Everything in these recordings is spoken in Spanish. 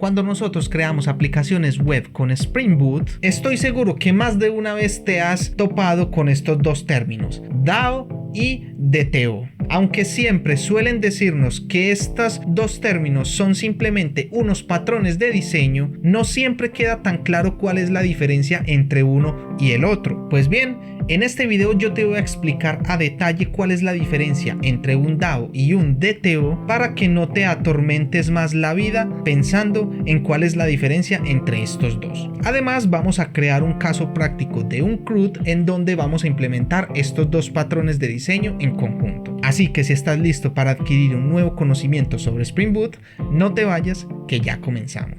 Cuando nosotros creamos aplicaciones web con Spring Boot, estoy seguro que más de una vez te has topado con estos dos términos, DAO y DTO. Aunque siempre suelen decirnos que estos dos términos son simplemente unos patrones de diseño, no siempre queda tan claro cuál es la diferencia entre uno y el otro. Pues bien, en este video yo te voy a explicar a detalle cuál es la diferencia entre un DAO y un DTO para que no te atormentes más la vida pensando en cuál es la diferencia entre estos dos. Además, vamos a crear un caso práctico de un CRUD en donde vamos a implementar estos dos patrones de diseño en conjunto. Así que si estás listo para adquirir un nuevo conocimiento sobre Spring Boot, no te vayas, que ya comenzamos.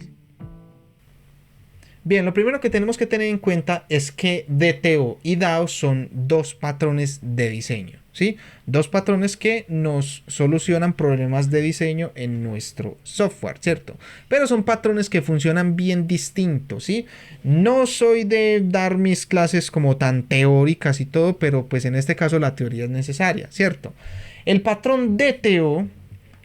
Bien, lo primero que tenemos que tener en cuenta es que DTO y DAO son dos patrones de diseño, ¿sí? Dos patrones que nos solucionan problemas de diseño en nuestro software, ¿cierto? Pero son patrones que funcionan bien distintos, ¿sí? No soy de dar mis clases como tan teóricas y todo, pero pues en este caso la teoría es necesaria, ¿cierto? El patrón DTO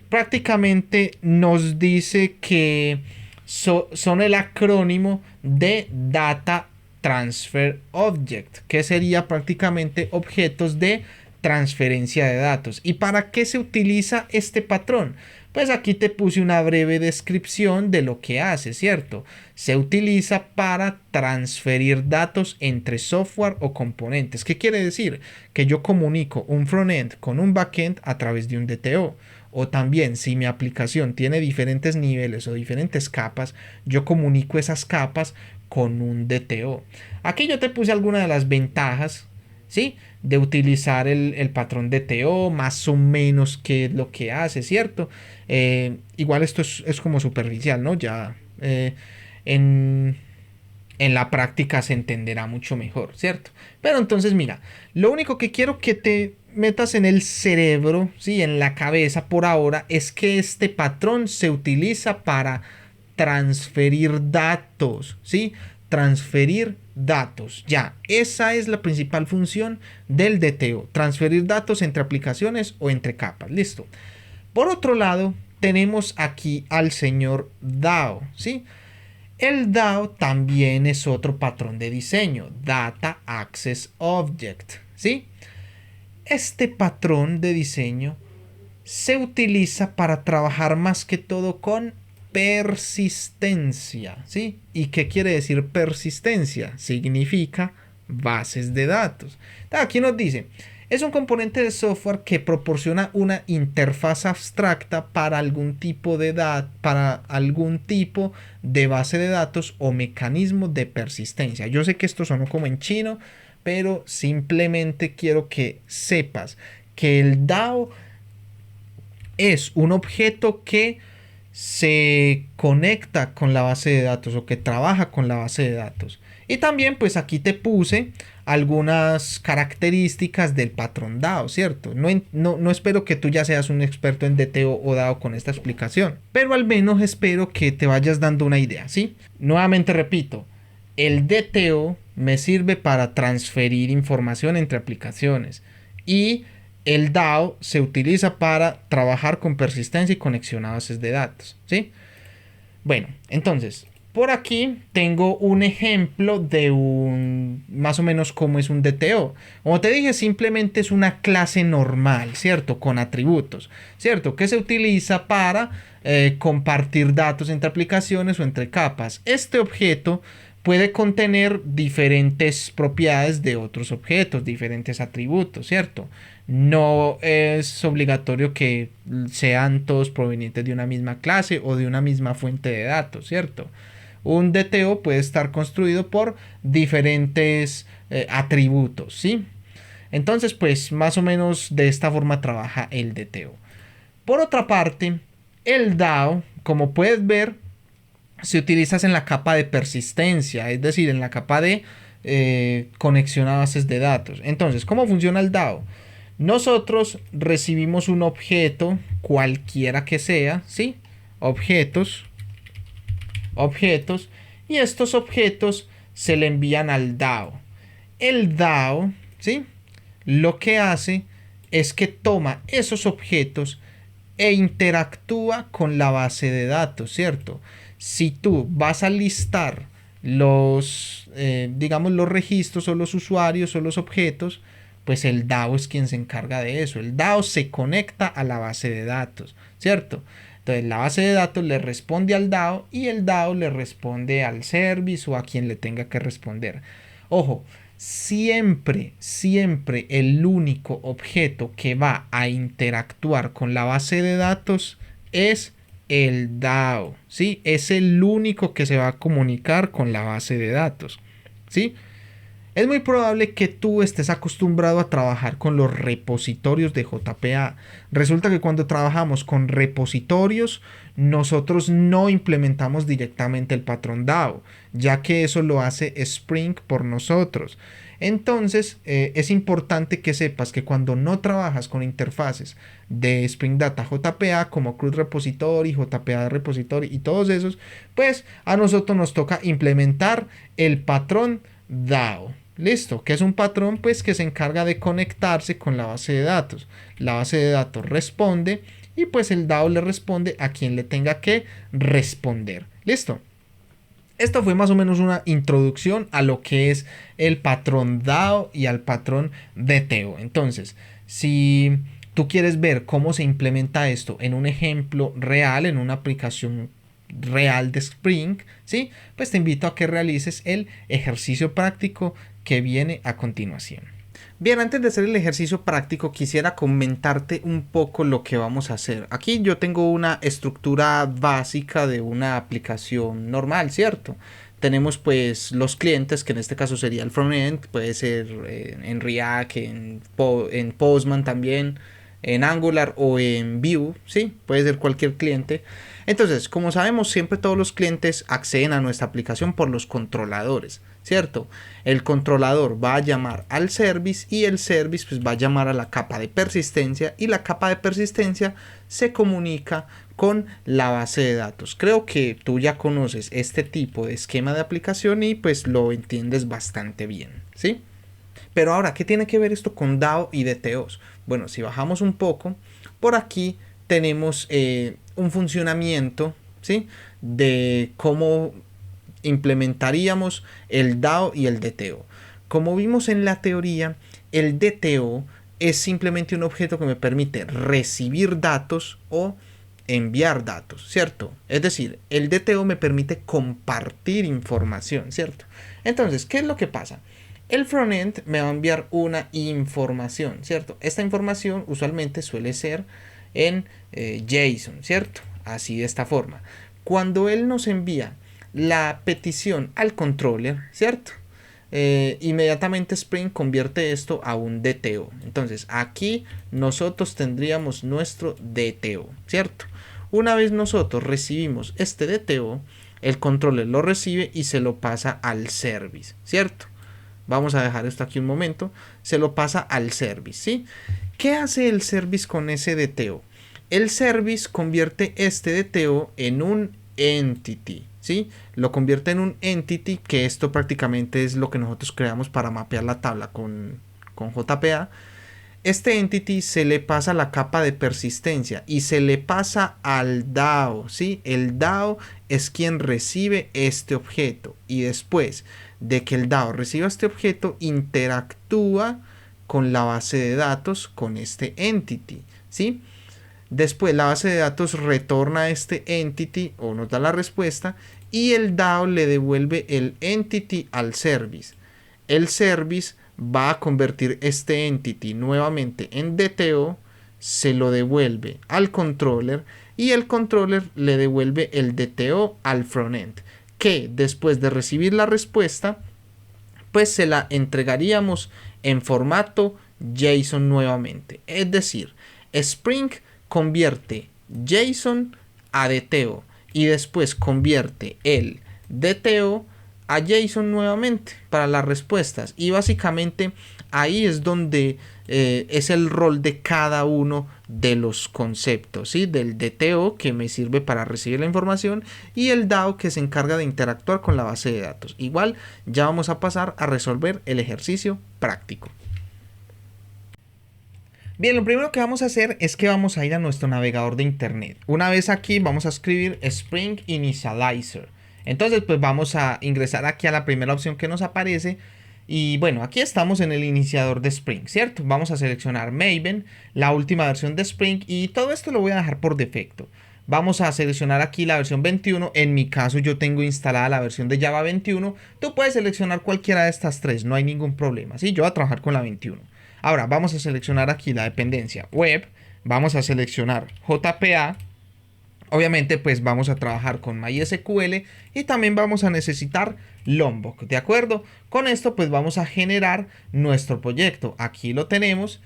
prácticamente nos dice que son el acrónimo de Data Transfer Object, que sería prácticamente objetos de transferencia de datos. ¿Y para qué se utiliza este patrón? Pues aquí te puse una breve descripción de lo que hace, ¿cierto? Se utiliza para transferir datos entre software o componentes. ¿Qué quiere decir? Que yo comunico un frontend con un backend a través de un DTO. O también, si mi aplicación tiene diferentes niveles o diferentes capas, yo comunico esas capas con un DTO. Aquí yo te puse algunas de las ventajas, ¿sí?, de utilizar el patrón DTO, más o menos qué es lo que hace, ¿cierto? Igual esto es como superficial, ¿no? Ya en la práctica se entenderá mucho mejor, ¿cierto? Pero entonces mira, lo único que quiero que te metas en el cerebro, ¿sí?, en la cabeza por ahora, es que este patrón se utiliza para transferir datos, ¿sí? Transferir datos. Ya, esa es la principal función del DTO, transferir datos entre aplicaciones o entre capas. Listo. Por otro lado, tenemos aquí al señor DAO, ¿sí? El DAO también es otro patrón de diseño, Data Access Object, ¿sí? Este patrón de diseño se utiliza para trabajar más que todo con persistencia, ¿sí? ¿Y qué quiere decir persistencia? Significa bases de datos. Aquí nos dice, es un componente de software que proporciona una interfaz abstracta para algún tipo de base de datos o mecanismo de persistencia. Yo sé que esto sonó como en chino, pero simplemente quiero que sepas que el DAO es un objeto que se conecta con la base de datos o que trabaja con la base de datos. Y también pues aquí te puse algunas características del patrón DAO, ¿cierto? No espero que tú ya seas un experto en DTO o DAO con esta explicación, pero al menos espero que te vayas dando una idea, ¿sí? Nuevamente repito, el DTO me sirve para transferir información entre aplicaciones y el DAO se utiliza para trabajar con persistencia y conexión a bases de datos, ¿sí? Bueno, entonces, por aquí tengo un ejemplo de más o menos cómo es un DTO. Como te dije, simplemente es una clase normal, ¿cierto? Con atributos, ¿cierto? Que se utiliza para compartir datos entre aplicaciones o entre capas. Este objeto puede contener diferentes propiedades de otros objetos, diferentes atributos, ¿cierto? No es obligatorio que sean todos provenientes de una misma clase o de una misma fuente de datos, ¿cierto? Un DTO puede estar construido por diferentes atributos, ¿sí? Entonces, pues más o menos de esta forma trabaja el DTO. Por otra parte, el DAO, como puedes ver, se utiliza en la capa de persistencia, es decir, en la capa de conexión a bases de datos. Entonces, ¿cómo funciona el DAO? Nosotros recibimos un objeto, cualquiera que sea, ¿sí? Objetos, y estos objetos se le envían al DAO. El DAO, ¿sí?, lo que hace es que toma esos objetos e interactúa con la base de datos, ¿cierto? si tú vas a listar digamos, los registros o los usuarios o los objetos, pues el DAO es quien se encarga de eso. El DAO se conecta a la base de datos, ¿cierto? Entonces la base de datos le responde al DAO y el DAO le responde al service o a quien le tenga que responder. Ojo, siempre el único objeto que va a interactuar con la base de datos es el DAO, ¿sí? Es el único que se va a comunicar con la base de datos, ¿sí? Es muy probable que tú estés acostumbrado a trabajar con los repositorios de JPA. Resulta que cuando trabajamos con repositorios, nosotros no implementamos directamente el patrón DAO, ya que eso lo hace Spring por nosotros. Entonces, es importante que sepas que cuando no trabajas con interfaces de Spring Data JPA como CRUD Repository, JPA Repository y todos esos, pues a nosotros nos toca implementar el patrón DAO. Listo, que es un patrón pues que se encarga de conectarse con la base de datos. La base de datos responde y pues el DAO le responde a quien le tenga que responder. Listo. Esto fue más o menos una introducción a lo que es el patrón DAO y al patrón DTO. Entonces, si tú quieres ver cómo se implementa esto en un ejemplo real, en una aplicación real de Spring, ¿sí? Pues te invito a que realices el ejercicio práctico que viene a continuación. Bien, antes de hacer el ejercicio práctico quisiera comentarte un poco lo que vamos a hacer. Aquí yo tengo una estructura básica de una aplicación normal, ¿cierto? Tenemos pues los clientes, que en este caso sería el frontend, puede ser en React, en Postman también, en Angular o en Vue, ¿sí? Puede ser cualquier cliente. Entonces, como sabemos, siempre todos los clientes acceden a nuestra aplicación por los controladores, ¿cierto? El controlador va a llamar al service y el service pues va a llamar a la capa de persistencia y la capa de persistencia se comunica con la base de datos. Creo que tú ya conoces este tipo de esquema de aplicación y pues lo entiendes bastante bien, ¿sí? Pero ahora, ¿qué tiene que ver esto con DAO y DTOs? Bueno, si bajamos un poco, por aquí tenemos un funcionamiento, ¿sí? De cómo implementaríamos el DAO y el DTO. Como vimos en la teoría, el DTO es simplemente un objeto que me permite recibir datos o enviar datos, ¿cierto? Es decir, el DTO me permite compartir información, ¿cierto? Entonces, ¿qué es lo que pasa? El frontend me va a enviar una información, ¿cierto? Esta información usualmente suele ser en JSON, ¿cierto? Así de esta forma. Cuando él nos envía la petición al controller, ¿cierto? Inmediatamente Spring convierte esto a un DTO. Entonces aquí nosotros tendríamos nuestro DTO, ¿cierto? Una vez nosotros recibimos este DTO, el controller lo recibe y se lo pasa al service, ¿cierto? Vamos a dejar esto aquí un momento. Se lo pasa al service, ¿sí? ¿Qué hace el service con ese DTO? El service convierte este DTO en un entity, ¿sí? Lo convierte en un entity, que esto prácticamente es lo que nosotros creamos para mapear la tabla con JPA. Este entity se le pasa a la capa de persistencia y se le pasa al DAO, ¿sí? El DAO es quien recibe este objeto y después de que el DAO reciba este objeto interactúa con la base de datos con este entity, ¿sí? Después la base de datos retorna este entity o nos da la respuesta y el DAO le devuelve el entity al service. El service va a convertir este entity nuevamente en DTO, se lo devuelve al controller y el controller le devuelve el DTO al frontend, que después de recibir la respuesta pues se la entregaríamos en formato JSON nuevamente. Es decir, Spring convierte JSON a DTO y después convierte el DTO a JSON nuevamente para las respuestas, y básicamente ahí es donde es el rol de cada uno de los conceptos, ¿sí? Del DTO, que me sirve para recibir la información, y el DAO, que se encarga de interactuar con la base de datos. Igual ya vamos a pasar a resolver el ejercicio práctico. Bien, lo primero que vamos a hacer es que vamos a ir a nuestro navegador de internet. Una vez aquí vamos a escribir Spring Initializer. Entonces pues vamos a ingresar aquí a la primera opción que nos aparece. Y bueno, aquí estamos en el iniciador de Spring, ¿cierto? Vamos a seleccionar Maven, la última versión de Spring, y todo esto lo voy a dejar por defecto. Vamos a seleccionar aquí la versión 21. En mi caso yo tengo instalada la versión de Java 21. Tú puedes seleccionar cualquiera de estas tres, no hay ningún problema. ¿Sí? Yo voy a trabajar con la 21. Ahora vamos a seleccionar aquí la dependencia web. Vamos a seleccionar JPA. Obviamente pues vamos a trabajar con MySQL y también vamos a necesitar Lombok, ¿de acuerdo? Con esto pues vamos a generar nuestro proyecto. Aquí lo tenemos.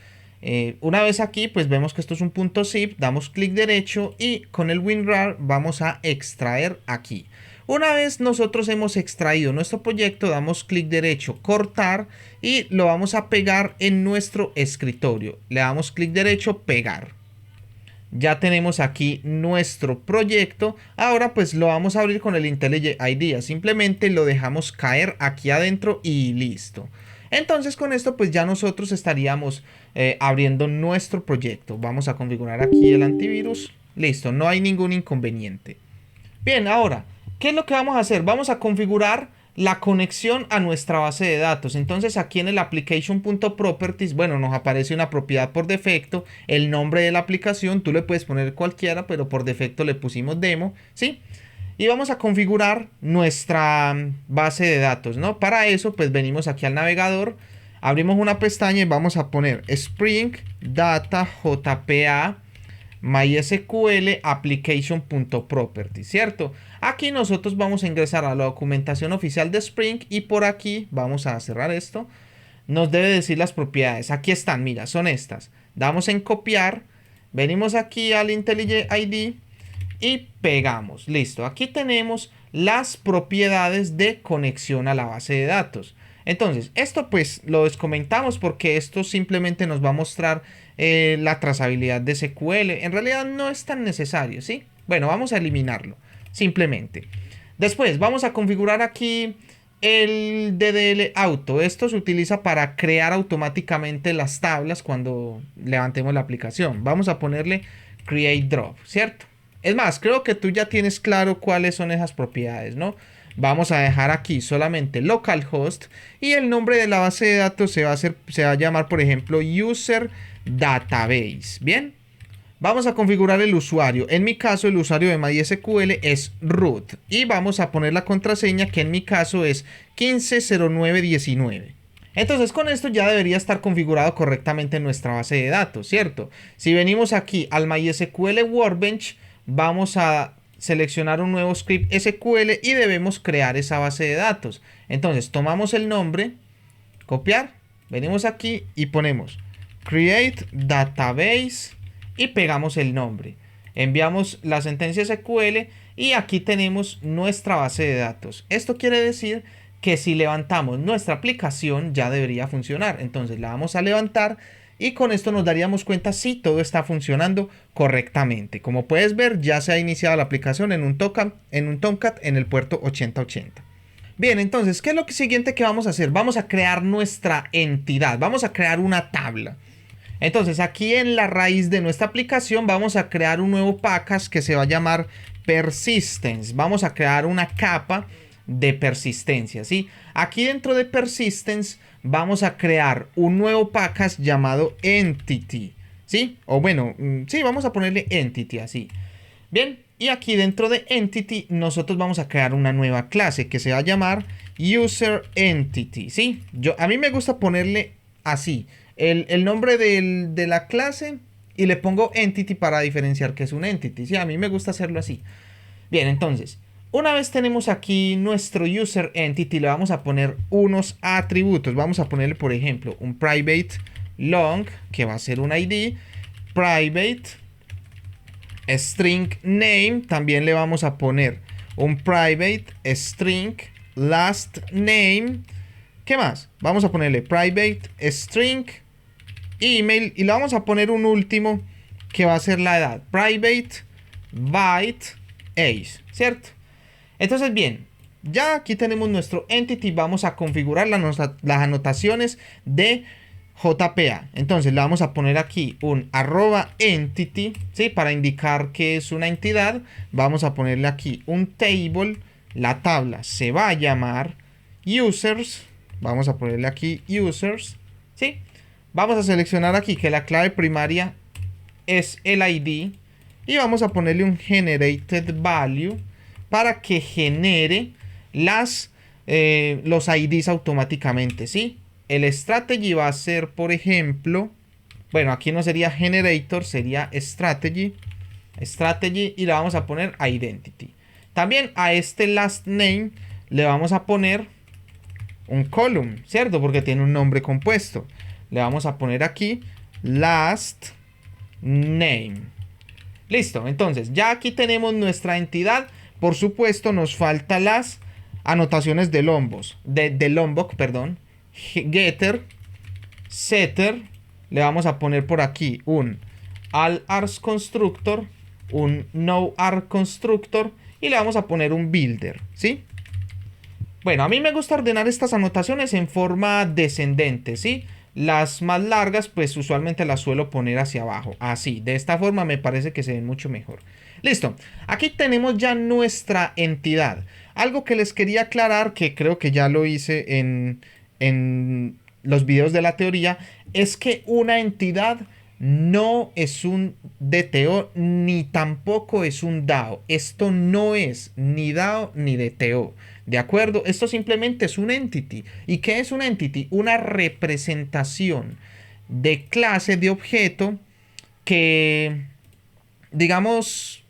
Una vez aquí pues vemos que esto es un .zip, damos clic derecho y con el WinRAR vamos a extraer aquí. Una vez nosotros hemos extraído nuestro proyecto, damos clic derecho, cortar y lo vamos a pegar en nuestro escritorio. Le damos clic derecho, pegar. Ya tenemos aquí nuestro proyecto. Ahora pues lo vamos a abrir con el IntelliJ IDEA. Simplemente lo dejamos caer aquí adentro y listo. Entonces con esto pues ya nosotros estaríamos abriendo nuestro proyecto. Vamos a configurar aquí el antivirus. Listo, no hay ningún inconveniente. Bien, ahora, ¿qué es lo que vamos a hacer? Vamos a configurar la conexión a nuestra base de datos. Entonces aquí en el application.properties, bueno, nos aparece una propiedad por defecto, el nombre de la aplicación, tú le puedes poner cualquiera, pero por defecto le pusimos demo, ¿sí? Y vamos a configurar nuestra base de datos, ¿no? Para eso, pues venimos aquí al navegador, abrimos una pestaña y vamos a poner Spring Data JPA MySQL application.properties, ¿cierto? Aquí nosotros vamos a ingresar a la documentación oficial de Spring y por aquí vamos a cerrar esto. Nos debe decir las propiedades. Aquí están, mira, son estas. Damos en copiar, venimos aquí al IntelliJ ID y pegamos. Listo, aquí tenemos las propiedades de conexión a la base de datos. Entonces, esto pues lo descomentamos porque esto simplemente nos va a mostrar la trazabilidad de SQL. En realidad no es tan necesario, ¿sí? Bueno, vamos a eliminarlo, simplemente. Después vamos a configurar aquí el DDL Auto. Esto se utiliza para crear automáticamente las tablas cuando levantemos la aplicación. Vamos a ponerle Create Drop, ¿cierto? Es más, creo que tú ya tienes claro cuáles son esas propiedades, ¿no? Vamos a dejar aquí solamente localhost y el nombre de la base de datos se va a llamar, por ejemplo, user database. Bien, vamos a configurar el usuario. En mi caso, el usuario de MySQL es root y vamos a poner la contraseña que en mi caso es 150919. Entonces con esto ya debería estar configurado correctamente en nuestra base de datos, ¿cierto? Si venimos aquí al MySQL Workbench, vamos a seleccionar un nuevo script SQL y debemos crear esa base de datos. Entonces tomamos el nombre, copiar, venimos aquí y ponemos create database y pegamos el nombre. Enviamos la sentencia SQL y aquí tenemos nuestra base de datos. Esto quiere decir que si levantamos nuestra aplicación ya debería funcionar. Entonces la vamos a levantar y con esto nos daríamos cuenta si todo está funcionando correctamente. Como puedes ver, ya se ha iniciado la aplicación en un Tomcat en el puerto 8080. Bien, entonces, ¿qué es lo siguiente que vamos a hacer? Vamos a crear nuestra entidad, vamos a crear una tabla. Entonces, aquí en la raíz de nuestra aplicación vamos a crear un nuevo package que se va a llamar Persistence. Vamos a crear una capa de persistencia, ¿sí? Aquí dentro de Persistence vamos a crear un nuevo package llamado Entity, ¿sí? O bueno, sí, vamos a ponerle Entity así. Bien, y aquí dentro de Entity nosotros vamos a crear una nueva clase que se va a llamar User Entity, ¿sí? A mí me gusta ponerle así el nombre de la clase y le pongo Entity para diferenciar que es un Entity, ¿sí? A mí me gusta hacerlo así. Bien, entonces, una vez tenemos aquí nuestro User Entity, le vamos a poner unos atributos. Vamos a ponerle, por ejemplo, un private long, que va a ser un ID. Private string name, también le vamos a poner un private string last name. ¿Qué más? Vamos a ponerle private string email y le vamos a poner un último que va a ser la edad. Private byte age, ¿cierto? Entonces, bien, ya aquí tenemos nuestro entity. Vamos a configurar las anotaciones de JPA. Entonces le vamos a poner aquí un @entity, ¿sí? Para indicar que es una entidad. Vamos a ponerle aquí un table. La tabla se va a llamar users. Vamos a ponerle aquí users, ¿sí? Vamos a seleccionar aquí que la clave primaria es el ID. Y vamos a ponerle un generated value para que genere los IDs automáticamente, ¿sí? El strategy va a ser, por ejemplo, bueno, aquí no sería generator, sería strategy, y le vamos a poner identity. También a este last name le vamos a poner un column, ¿cierto? Porque tiene un nombre compuesto. Le vamos a poner aquí last name. Listo, entonces ya aquí tenemos nuestra entidad. Por supuesto nos faltan las anotaciones de Lombok, perdón. Getter, setter, le vamos a poner por aquí un all_args constructor, un no_arg constructor y le vamos a poner un builder, ¿sí? Bueno, a mí me gusta ordenar estas anotaciones en forma descendente, ¿sí? Las más largas, pues usualmente las suelo poner hacia abajo, así. De esta forma me parece que se ven mucho mejor. Listo, aquí tenemos ya nuestra entidad. Algo que les quería aclarar, que creo que ya lo hice en los videos de la teoría, es que una entidad no es un DTO ni tampoco es un DAO. Esto no es ni DAO ni DTO. ¿De acuerdo? Esto simplemente es un entity. ¿Y qué es un entity? Una representación de clase de objeto que, digamos,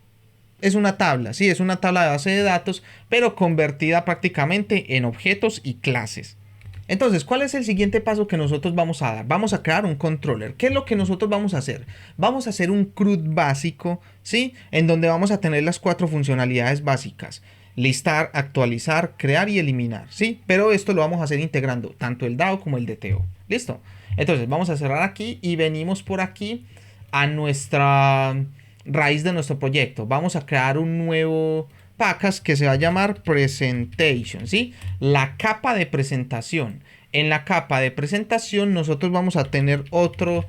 es una tabla. Sí, es una tabla de base de datos, pero convertida prácticamente en objetos y clases. Entonces, ¿cuál es el siguiente paso que nosotros vamos a dar? Vamos a crear un controller. ¿Qué es lo que nosotros vamos a hacer? Vamos a hacer un CRUD básico, ¿sí? En donde vamos a tener las 4 funcionalidades básicas. Listar, actualizar, crear y eliminar, ¿sí? Pero esto lo vamos a hacer integrando tanto el DAO como el DTO. ¿Listo? Entonces, vamos a cerrar aquí y venimos por aquí a nuestra raíz de nuestro proyecto. Vamos a crear un nuevo package que se va a llamar presentation, ¿sí? La capa de presentación. En la capa de presentación nosotros vamos a tener otro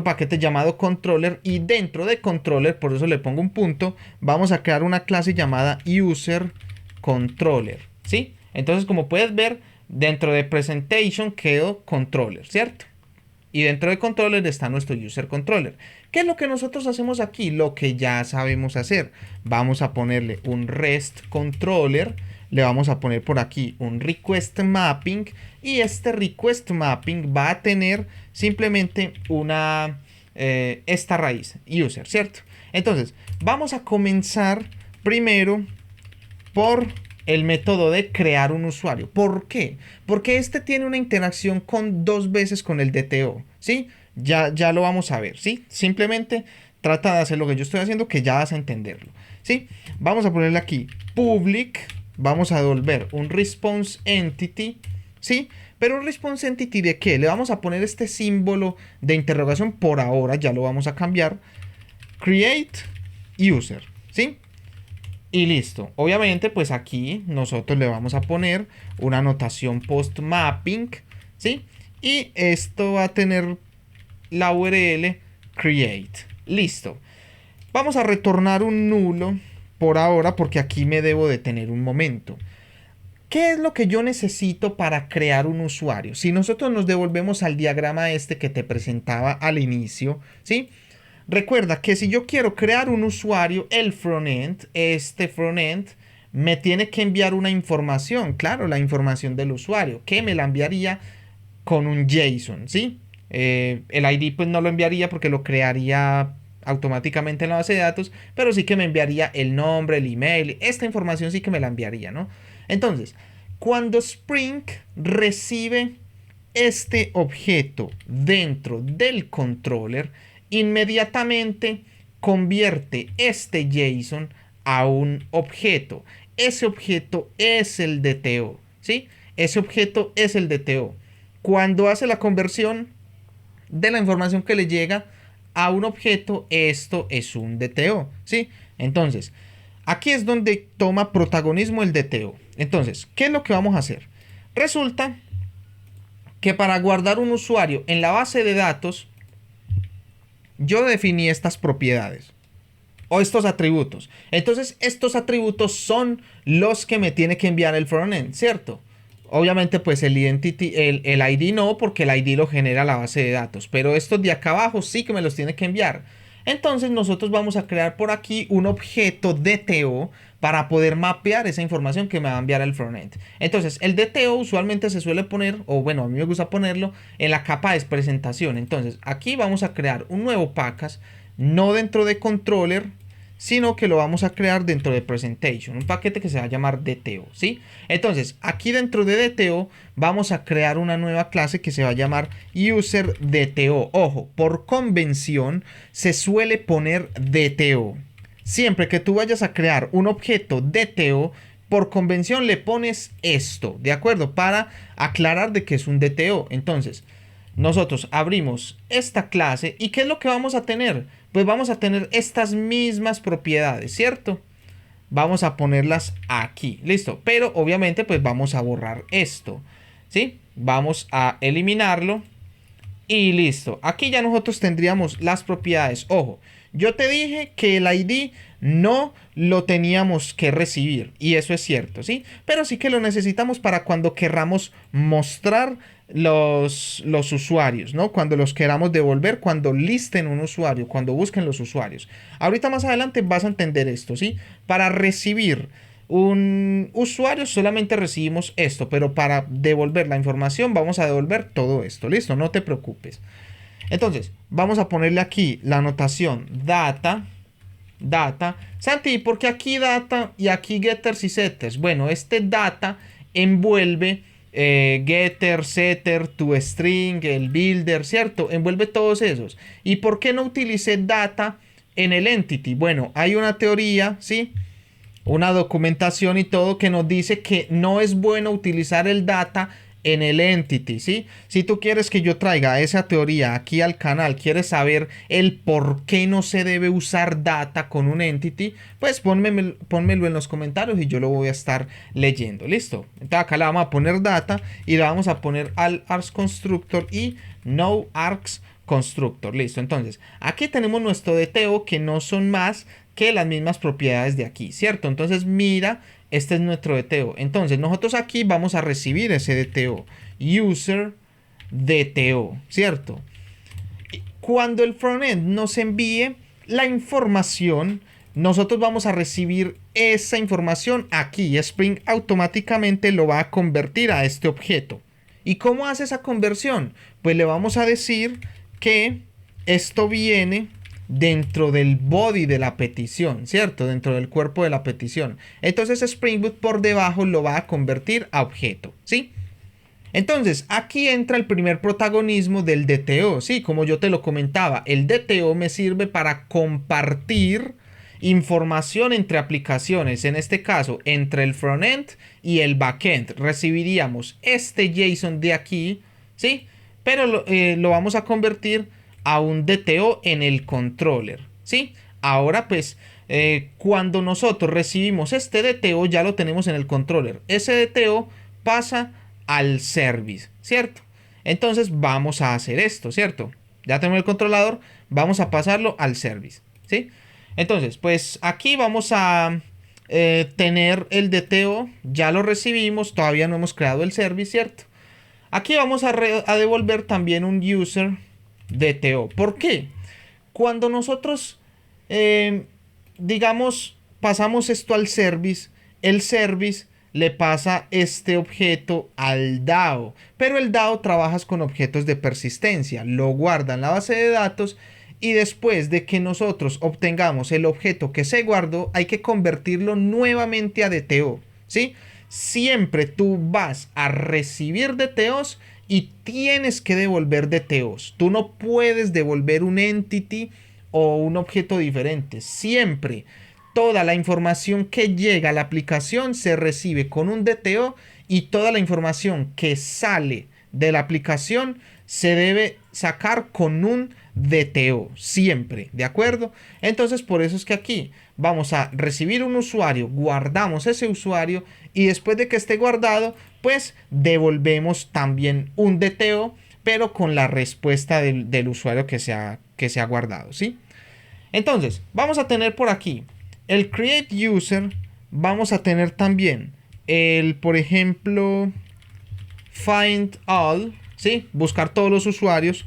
paquete llamado controller, y dentro de controller, por eso le pongo un punto, vamos a crear una clase llamada user controller, ¿sí? Entonces, como puedes ver, dentro de presentation quedó controller, ¿cierto? Y dentro de controller está nuestro user controller. ¿Qué es lo que nosotros hacemos aquí? Lo que ya sabemos hacer. Vamos a ponerle un REST controller. Le vamos a poner por aquí un request mapping. Y este request mapping va a tener simplemente esta raíz, user, ¿cierto? Entonces, vamos a comenzar primero por el método de crear un usuario. ¿Por qué? Porque este tiene una interacción con 2 veces con el DTO, ¿sí? Ya lo vamos a ver, ¿sí? Simplemente trata de hacer lo que yo estoy haciendo, que ya vas a entenderlo, ¿sí? Vamos a ponerle aquí public, vamos a devolver un response entity, ¿sí? Pero un response entity ¿de qué? Le vamos a poner este símbolo de interrogación por ahora, ya lo vamos a cambiar. Create user, ¿sí? Y listo. Obviamente, pues aquí nosotros le vamos a poner una anotación post mapping, ¿sí? Y esto va a tener la URL create. Listo. Vamos a retornar un nulo por ahora, porque aquí me debo detener un momento. ¿Qué es lo que yo necesito para crear un usuario? Si nosotros nos devolvemos al diagrama este que te presentaba al inicio, ¿sí? Recuerda que si yo quiero crear un usuario, el frontend, este frontend, me tiene que enviar una información, claro, la información del usuario, que me la enviaría con un JSON, ¿sí? El ID pues no lo enviaría porque lo crearía automáticamente en la base de datos, pero sí que me enviaría el nombre, el email, esta información sí que me la enviaría, ¿no? Entonces, cuando Spring recibe este objeto dentro del controller, inmediatamente convierte este JSON a un objeto. Ese objeto es el DTO, ¿sí? Ese objeto es el DTO. Cuando hace la conversión de la información que le llega a un objeto, esto es un DTO, ¿sí? Entonces, aquí es donde toma protagonismo el DTO. Entonces, ¿qué es lo que vamos a hacer? Resulta que para guardar un usuario en la base de datos, yo definí estas propiedades o estos atributos. Entonces, estos atributos son los que me tiene que enviar el frontend, ¿cierto? Obviamente, pues el identity, el ID no, porque el ID lo genera la base de datos. Pero estos de acá abajo sí que me los tiene que enviar. Entonces, nosotros vamos a crear por aquí un objeto DTO para poder mapear esa información que me va a enviar el frontend. Entonces, el DTO usualmente se suele poner, o bueno, a mí me gusta ponerlo en la capa de presentación. Entonces, aquí vamos a crear un nuevo package, no dentro de controller, sino que lo vamos a crear dentro de presentation, un paquete que se va a llamar DTO, ¿sí? Entonces, aquí dentro de DTO vamos a crear una nueva clase que se va a llamar user DTO. Ojo, por convención se suele poner DTO. Siempre que tú vayas a crear un objeto DTO, por convención le pones esto, ¿de acuerdo? Para aclarar de que es un DTO. Entonces, nosotros abrimos esta clase y ¿qué es lo que vamos a tener? Pues vamos a tener estas mismas propiedades, ¿cierto? Vamos a ponerlas aquí, listo. Pero obviamente pues vamos a borrar esto, ¿sí? Vamos a eliminarlo y listo. Aquí ya nosotros tendríamos las propiedades. Ojo, yo te dije que el ID no lo teníamos que recibir y eso es cierto, ¿sí? Pero sí que lo necesitamos para cuando querramos mostrar los usuarios, ¿no? Cuando los queramos devolver, cuando listen un usuario, cuando busquen los usuarios. Ahorita más adelante vas a entender esto, ¿sí? Para recibir un usuario solamente recibimos esto, pero para devolver la información vamos a devolver todo esto, ¿listo? No te preocupes. Entonces, vamos a ponerle aquí la anotación data. Santi, ¿por qué aquí data y aquí getters y setters? Bueno, este data envuelve getter, setter, toString, el builder, ¿cierto? Envuelve todos esos. ¿Y por qué no utilicé data en el entity? Bueno, hay una teoría, ¿sí? Una documentación y todo que nos dice que no es bueno utilizar el data en el entity, ¿sí? Si tú quieres que yo traiga esa teoría aquí al canal, quieres saber el por qué no se debe usar data con un entity, pues pónmelo en los comentarios y yo lo voy a estar leyendo, ¿listo? Entonces acá le vamos a poner data y le vamos a poner al args constructor y no args constructor, listo. Entonces aquí tenemos nuestro DTO que no son más que las mismas propiedades de aquí, ¿cierto? Entonces mira, este es nuestro DTO. Entonces nosotros aquí vamos a recibir ese DTO, user DTO, ¿cierto? Cuando el frontend nos envíe la información, nosotros vamos a recibir esa información aquí. Spring automáticamente lo va a convertir a este objeto. ¿Y cómo hace esa conversión? Pues le vamos a decir que esto viene dentro del body de la petición, ¿cierto? Dentro del cuerpo de la petición. Entonces Spring Boot por debajo lo va a convertir a objeto, ¿sí? Entonces aquí entra el primer protagonismo del DTO, ¿sí? Como yo te lo comentaba, el DTO me sirve para compartir información entre aplicaciones, en este caso entre el frontend y el backend. Recibiríamos este JSON de aquí, ¿sí? Pero lo vamos a convertir a un DTO en el controller, ¿sí? Ahora pues cuando nosotros recibimos este DTO ya lo tenemos en el controller. Ese DTO pasa al service, ¿cierto? Entonces vamos a hacer esto, ¿cierto? Ya tenemos el controlador, vamos a pasarlo al service, ¿sí? Entonces pues aquí vamos a tener el DTO, ya lo recibimos, todavía no hemos creado el service, ¿cierto? Aquí vamos a devolver también un user DTO. ¿Por qué? Cuando nosotros, digamos, pasamos esto al service, el service le pasa este objeto al DAO. Pero el DAO trabajas con objetos de persistencia, lo guarda en la base de datos y después de que nosotros obtengamos el objeto que se guardó, hay que convertirlo nuevamente a DTO, ¿sí? Siempre tú vas a recibir DTOs y tienes que devolver DTOs. Tú no puedes devolver un entity o un objeto diferente. Siempre toda la información que llega a la aplicación se recibe con un DTO y toda la información que sale de la aplicación se debe sacar con un DTO, siempre, ¿de acuerdo? Entonces por eso es que aquí vamos a recibir un usuario, guardamos ese usuario y después de que esté guardado, pues devolvemos también un DTO, pero con la respuesta del usuario que se ha guardado, ¿sí? Entonces, vamos a tener por aquí el create user, vamos a tener también el, por ejemplo, find all, ¿sí? Buscar todos los usuarios,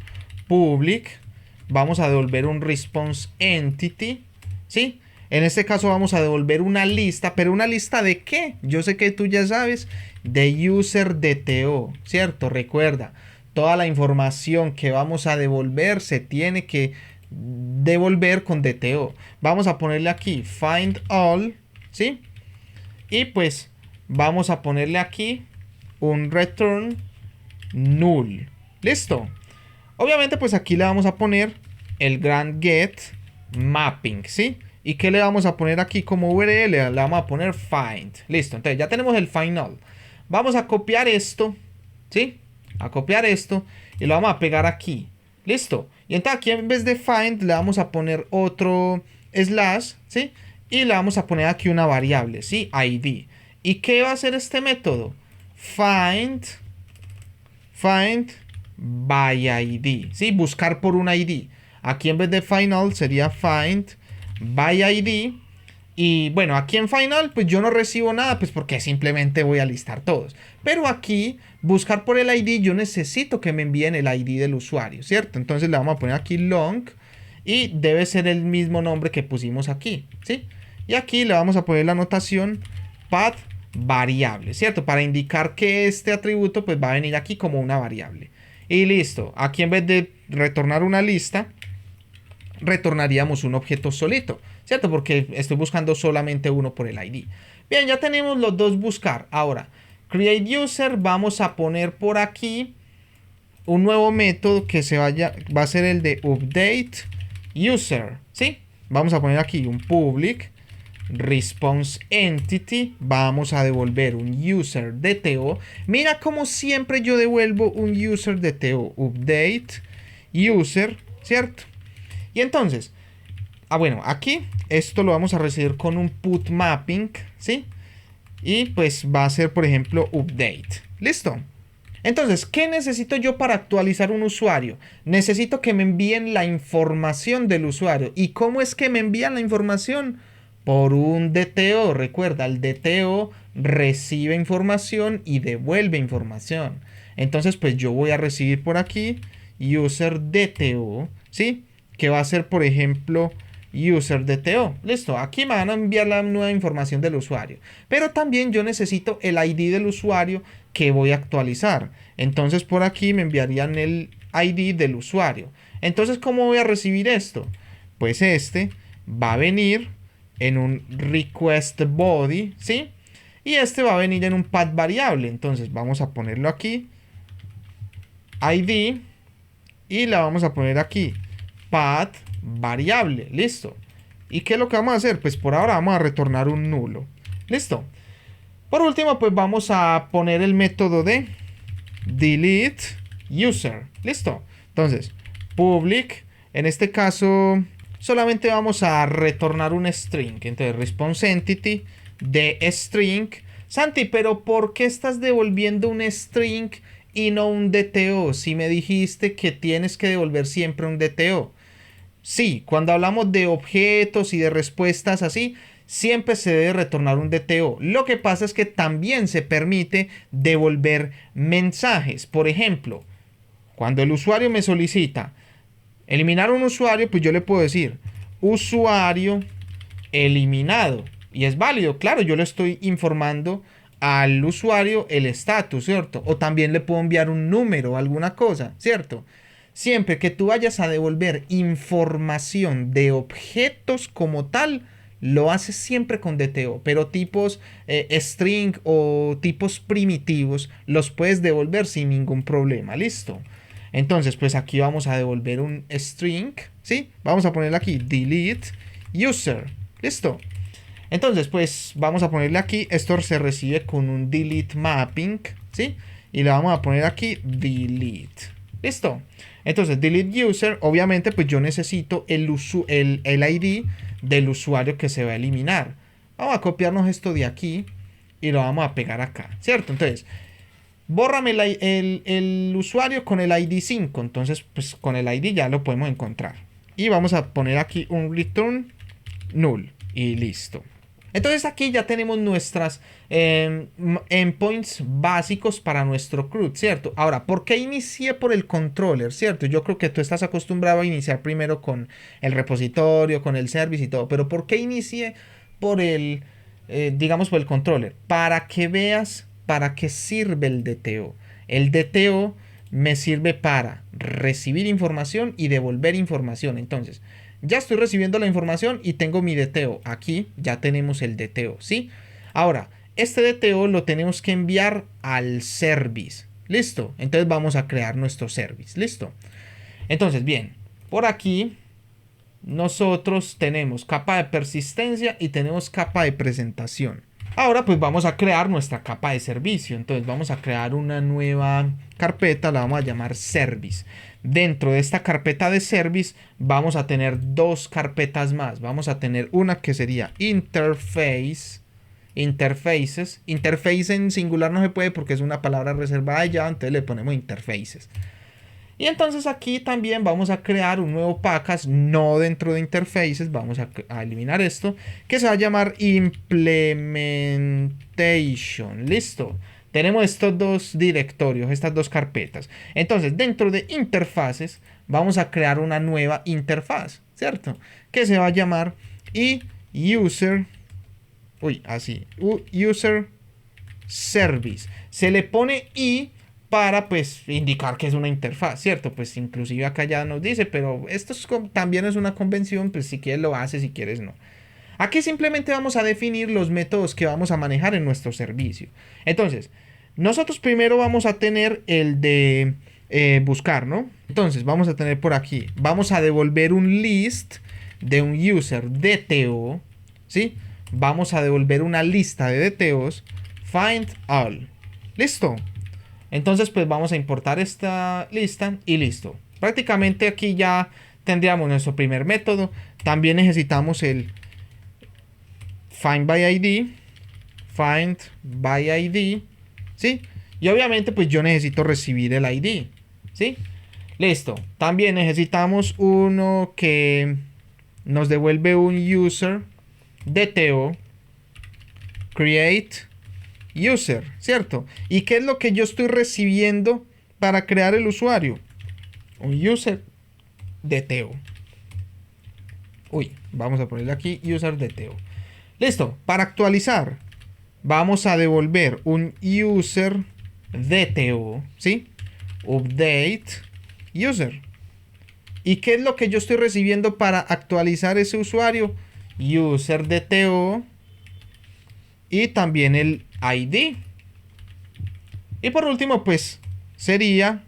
public, vamos a devolver un response entity, ¿sí? En este caso vamos a devolver una lista, pero ¿una lista de qué? Yo sé que tú ya sabes, de user DTO, ¿cierto? Recuerda, toda la información que vamos a devolver se tiene que devolver con DTO. Vamos a ponerle aquí find all, ¿sí? Y pues vamos a ponerle aquí un return null. ¿Listo? Obviamente pues aquí le vamos a poner el grand get mapping, ¿sí? ¿Y qué le vamos a poner aquí como URL? Le vamos a poner find. Listo, entonces ya tenemos el find all. Vamos a copiar esto, ¿sí? A copiar esto y lo vamos a pegar aquí. Listo. Y entonces aquí en vez de find le vamos a poner otro slash, ¿sí? Y le vamos a poner aquí una variable, ¿sí? ID. ¿Y qué va a hacer este método? Find by ID, ¿sí? Buscar por un ID. Aquí en vez de find all sería find by ID. Y bueno, aquí en final pues yo no recibo nada, pues porque simplemente voy a listar todos. Pero aquí, buscar por el ID, yo necesito que me envíen el ID del usuario, ¿cierto? Entonces le vamos a poner aquí long y debe ser el mismo nombre que pusimos aquí, ¿sí? Y aquí le vamos a poner la anotación path variable, ¿cierto? Para indicar que este atributo pues va a venir aquí como una variable. Y listo, aquí en vez de retornar una lista, retornaríamos un objeto solito, ¿cierto? Porque estoy buscando solamente uno por el ID. Bien, ya tenemos los dos buscar. Ahora, create user, vamos a poner por aquí un nuevo método que va a ser el de update user, ¿sí? Vamos a poner aquí un public response entity, vamos a devolver un user DTO. Mira como siempre yo devuelvo un user DTO, update user, ¿cierto? Y entonces, bueno, aquí esto lo vamos a recibir con un put mapping, ¿sí? Y pues va a ser, por ejemplo, update. ¿Listo? Entonces, ¿qué necesito yo para actualizar un usuario? Necesito que me envíen la información del usuario. ¿Y cómo es que me envían la información? Por un DTO. Recuerda, el DTO recibe información y devuelve información. Entonces, pues yo voy a recibir por aquí user DTO, ¿sí? Que va a ser, por ejemplo, user DTO. Listo, aquí me van a enviar la nueva información del usuario. Pero también yo necesito el ID del usuario que voy a actualizar. Entonces por aquí me enviarían el ID del usuario. Entonces, ¿cómo voy a recibir esto? Pues este va a venir en un request body, ¿sí? Y este va a venir en un path variable. Entonces vamos a ponerlo aquí, ID, y la vamos a poner aquí, path variable. Listo. ¿Y qué es lo que vamos a hacer? Pues por ahora vamos a retornar un nulo. Listo. Por último, pues vamos a poner el método de delete user. Listo. Entonces, public, en este caso solamente vamos a retornar un string. Entonces, response entity de string. Santi, pero ¿por qué estás devolviendo un string y no un DTO? Si me dijiste que tienes que devolver siempre un DTO. Sí, cuando hablamos de objetos y de respuestas así, siempre se debe retornar un DTO. Lo que pasa es que también se permite devolver mensajes. Por ejemplo, cuando el usuario me solicita eliminar un usuario, pues yo le puedo decir usuario eliminado. Y es válido, claro, yo le estoy informando al usuario el estatus, ¿cierto? O también le puedo enviar un número o alguna cosa, ¿cierto? Siempre que tú vayas a devolver información de objetos como tal, lo haces siempre con DTO, pero tipos string o tipos primitivos los puedes devolver sin ningún problema, ¿listo? Entonces, pues aquí vamos a devolver un string, ¿sí? Vamos a ponerle aquí delete user, ¿listo? Entonces, pues vamos a ponerle aquí, esto se recibe con un delete mapping, ¿sí? Y le vamos a poner aquí delete, ¿listo? Entonces, delete user, obviamente, pues yo necesito el ID del usuario que se va a eliminar. Vamos a copiarnos esto de aquí y lo vamos a pegar acá, ¿cierto? Entonces, bórrame el usuario con el ID 5. Entonces, pues con el ID ya lo podemos encontrar. Y vamos a poner aquí un return null y listo. Entonces aquí ya tenemos nuestras endpoints básicos para nuestro CRUD, ¿cierto? Ahora, ¿por qué inicié por el controller, cierto? Yo creo que tú estás acostumbrado a iniciar primero con el repositorio, con el service y todo, pero ¿por qué inicié por el, digamos, por el controller? Para que veas para qué sirve el DTO. El DTO me sirve para recibir información y devolver información. Entonces, ya estoy recibiendo la información y tengo mi DTO. Aquí ya tenemos el DTO, ¿sí? Ahora, este DTO lo tenemos que enviar al service. ¿Listo? Entonces vamos a crear nuestro service. ¿Listo? Entonces, bien, por aquí nosotros tenemos capa de persistencia y tenemos capa de presentación. Ahora pues vamos a crear nuestra capa de servicio. Entonces vamos a crear una nueva carpeta, la vamos a llamar service. Dentro de esta carpeta de service vamos a tener dos carpetas más. Vamos a tener una que sería interfaces. Interface en singular no se puede porque es una palabra reservada de Java, entonces le ponemos interfaces. Y entonces aquí también vamos a crear un nuevo package, no dentro de interfaces, vamos a eliminar esto, que se va a llamar implementation. Listo. Tenemos estos dos directorios, estas dos carpetas. Entonces, dentro de interfaces, vamos a crear una nueva interfaz, ¿cierto? Que se va a llamar user service. Se le pone para pues indicar que es una interfaz, ¿cierto? Pues inclusive acá ya nos dice, pero esto también es una convención, pues si quieres lo haces, si quieres no. Aquí simplemente vamos a definir los métodos que vamos a manejar en nuestro servicio. Entonces, nosotros primero vamos a tener el de buscar, ¿no? Entonces, vamos a tener por aquí, vamos a devolver un list de un user DTO, ¿sí? Vamos a devolver una lista de DTOs, find all. ¿Listo? Entonces pues vamos a importar esta lista y listo. Prácticamente aquí ya tendríamos nuestro primer método. También necesitamos el find by ID. Find by ID. ¿Sí? Y obviamente pues yo necesito recibir el ID. ¿Sí? Listo. También necesitamos uno que nos devuelve un user DTO. Create user, ¿cierto? ¿Y qué es lo que yo estoy recibiendo para crear el usuario? Un user DTO. Vamos a ponerle aquí user DTO. Listo, para actualizar vamos a devolver un user DTO, ¿sí? Update user. ¿Y qué es lo que yo estoy recibiendo para actualizar ese usuario? User DTO y también el ID. Y por último pues sería,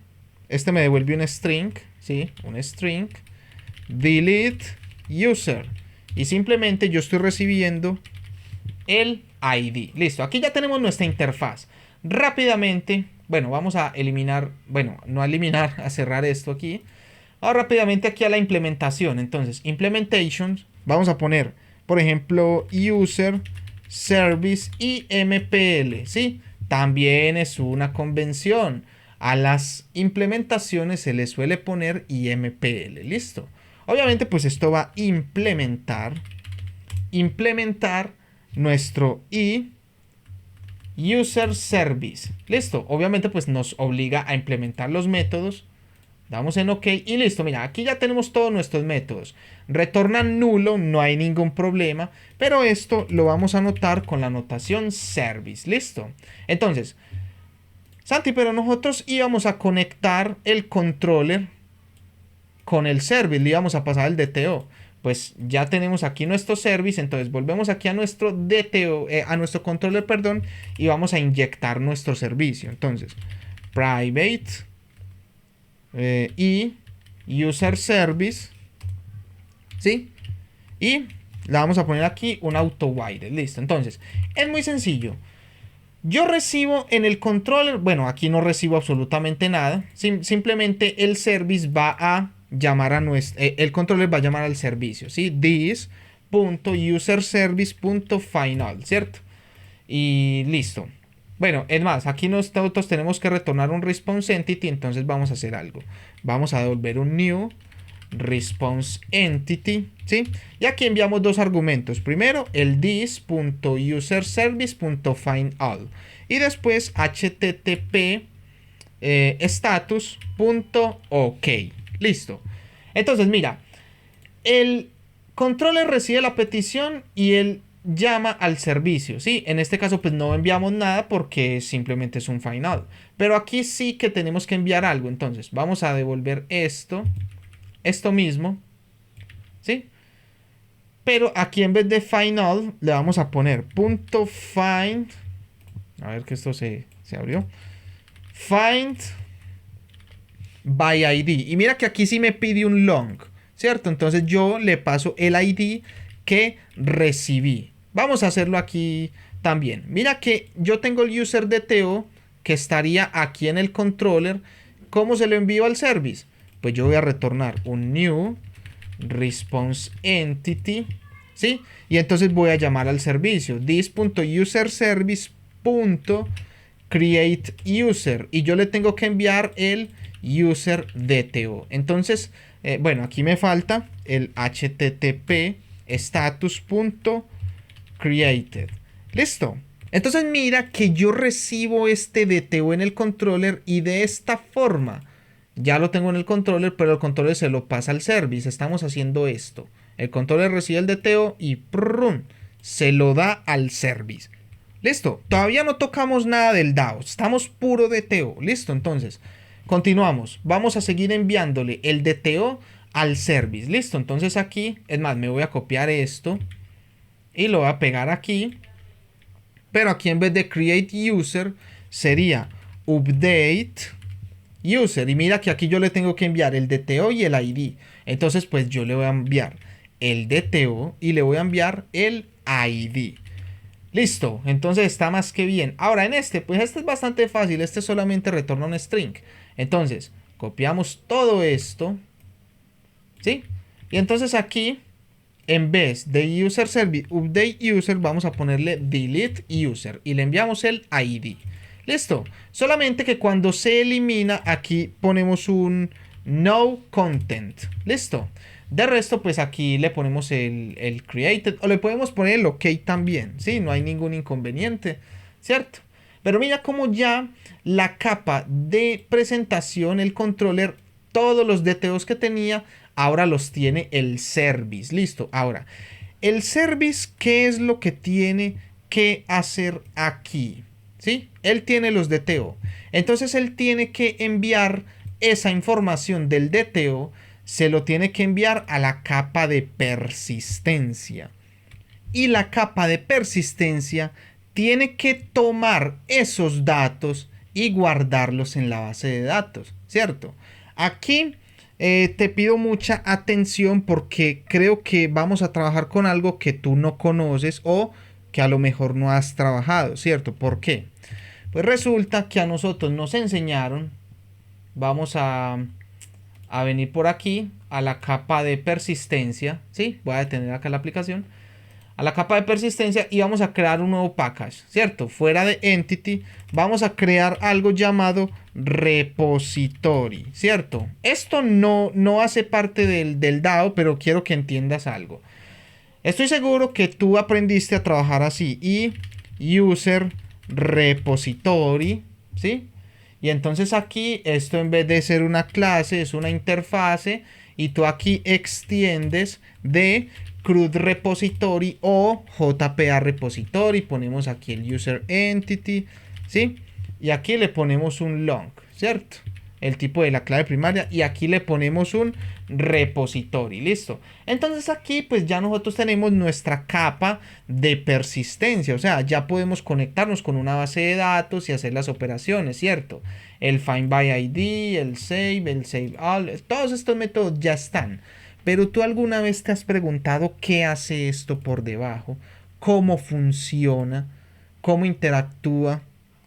este me devuelve un string, ¿sí? Un string delete user y simplemente yo estoy recibiendo el ID. Listo, aquí ya tenemos nuestra interfaz. Rápidamente, bueno, vamos a eliminar, bueno, no a eliminar, a cerrar esto aquí. Ahora rápidamente aquí a la implementación. Entonces, implementation, vamos a poner, por ejemplo, user service y MPL, ¿sí? También es una convención. A las implementaciones se le suele poner IMPL, listo. Obviamente pues esto va a implementar nuestro user service, listo. Obviamente pues nos obliga a implementar los métodos. Damos en OK y listo. Mira, aquí ya tenemos todos nuestros métodos. Retornan nulo, no hay ningún problema. Pero esto lo vamos a anotar con la notación service. Listo. Entonces, Santi, pero nosotros íbamos a conectar el controller con el service. Le íbamos a pasar el DTO. Pues ya tenemos aquí nuestro service. Entonces volvemos aquí a nuestro DTO, a nuestro controller, perdón. Y vamos a inyectar nuestro servicio. Entonces, private y user service, ¿sí? Y la vamos a poner aquí un auto while, listo. Entonces es muy sencillo. Yo recibo en el controller, bueno, aquí no recibo absolutamente nada. Simplemente el service va a llamar a nuestro, el controller va a llamar al servicio, ¿sí? This.userService.final, ¿cierto? Y listo. Bueno, es más, aquí nosotros tenemos que retornar un response entity, entonces vamos a hacer algo. Vamos a devolver un new response entity, ¿sí? Y aquí enviamos dos argumentos. Primero, el this.userservice.findAll y después http status.ok. Listo. Entonces, mira, el controller recibe la petición y él llama al servicio, ¿sí? En este caso pues no enviamos nada porque simplemente es un final. Pero aquí sí que tenemos que enviar algo. Entonces vamos a devolver esto mismo, ¿sí? Pero aquí en vez de final le vamos a poner punto find. A ver que esto se abrió. Find by ID. Y mira que aquí sí me pide un long, ¿cierto? Entonces yo le paso el ID que recibí. Vamos a hacerlo aquí también. Mira que yo tengo el user DTO que estaría aquí en el controller. ¿Cómo se lo envío al service? Pues yo voy a retornar un new response entity, ¿sí? Y entonces voy a llamar al servicio this.userservice.createUser y yo le tengo que enviar el user DTO. Entonces, bueno, aquí me falta el http status.created. Listo. Entonces mira que yo recibo este DTO en el controller y de esta forma ya lo tengo en el controller, pero el controller se lo pasa al service. Estamos haciendo esto. El controller recibe el DTO y ¡prum!, se lo da al service. Listo. Todavía no tocamos nada del DAO. Estamos puro DTO. Listo. Entonces, continuamos. Vamos a seguir enviándole el DTO al service. Listo. Entonces aquí, es más, me voy a copiar esto y lo voy a pegar aquí. Pero aquí en vez de create user sería update user. Y mira que aquí yo le tengo que enviar el DTO y el ID. Entonces pues yo le voy a enviar el DTO y le voy a enviar el ID. Listo, entonces está más que bien. Ahora en pues este es bastante fácil. Este solamente retorna un string. Entonces copiamos todo esto, ¿sí? Y entonces aquí, en vez de user service update user, vamos a ponerle delete user y le enviamos el ID. Listo. Solamente que cuando se elimina, aquí ponemos un no content. Listo. De resto, pues aquí le ponemos el created o le podemos poner el ok también. Sí, no hay ningún inconveniente, ¿cierto? Pero mira cómo ya la capa de presentación, el controller, todos los DTOs que tenía, ahora los tiene el service. Listo. Ahora, el service, ¿qué es lo que tiene que hacer aquí? ¿Sí? Él tiene los DTO. Entonces él tiene que enviar esa información del DTO, se lo tiene que enviar a la capa de persistencia. Y la capa de persistencia tiene que tomar esos datos y guardarlos en la base de datos, ¿cierto? Aquí te pido mucha atención porque creo que vamos a trabajar con algo que tú no conoces o que a lo mejor no has trabajado, ¿cierto? ¿Por qué? Pues resulta que a nosotros nos enseñaron, vamos a venir por aquí a la capa de persistencia, ¿sí? Voy a detener acá la aplicación, a la capa de persistencia y vamos a crear un nuevo package, ¿cierto? Fuera de entity vamos a crear algo llamado repository, ¿cierto? Esto no hace parte del DAO, pero quiero que entiendas algo. Estoy seguro que tú aprendiste a trabajar así y user repository, ¿sí? Y entonces aquí esto en vez de ser una clase es una interfase y tú aquí extiendes de CRUD repository o JPA repository, ponemos aquí el user entity, ¿sí? Y aquí le ponemos un long, ¿cierto? El tipo de la clave primaria y aquí le ponemos un repository, listo. Entonces aquí pues ya nosotros tenemos nuestra capa de persistencia, o sea, ya podemos conectarnos con una base de datos y hacer las operaciones, ¿cierto? El find by ID, el save all, todos estos métodos ya están. Pero tú alguna vez te has preguntado qué hace esto por debajo, cómo funciona, cómo interactúa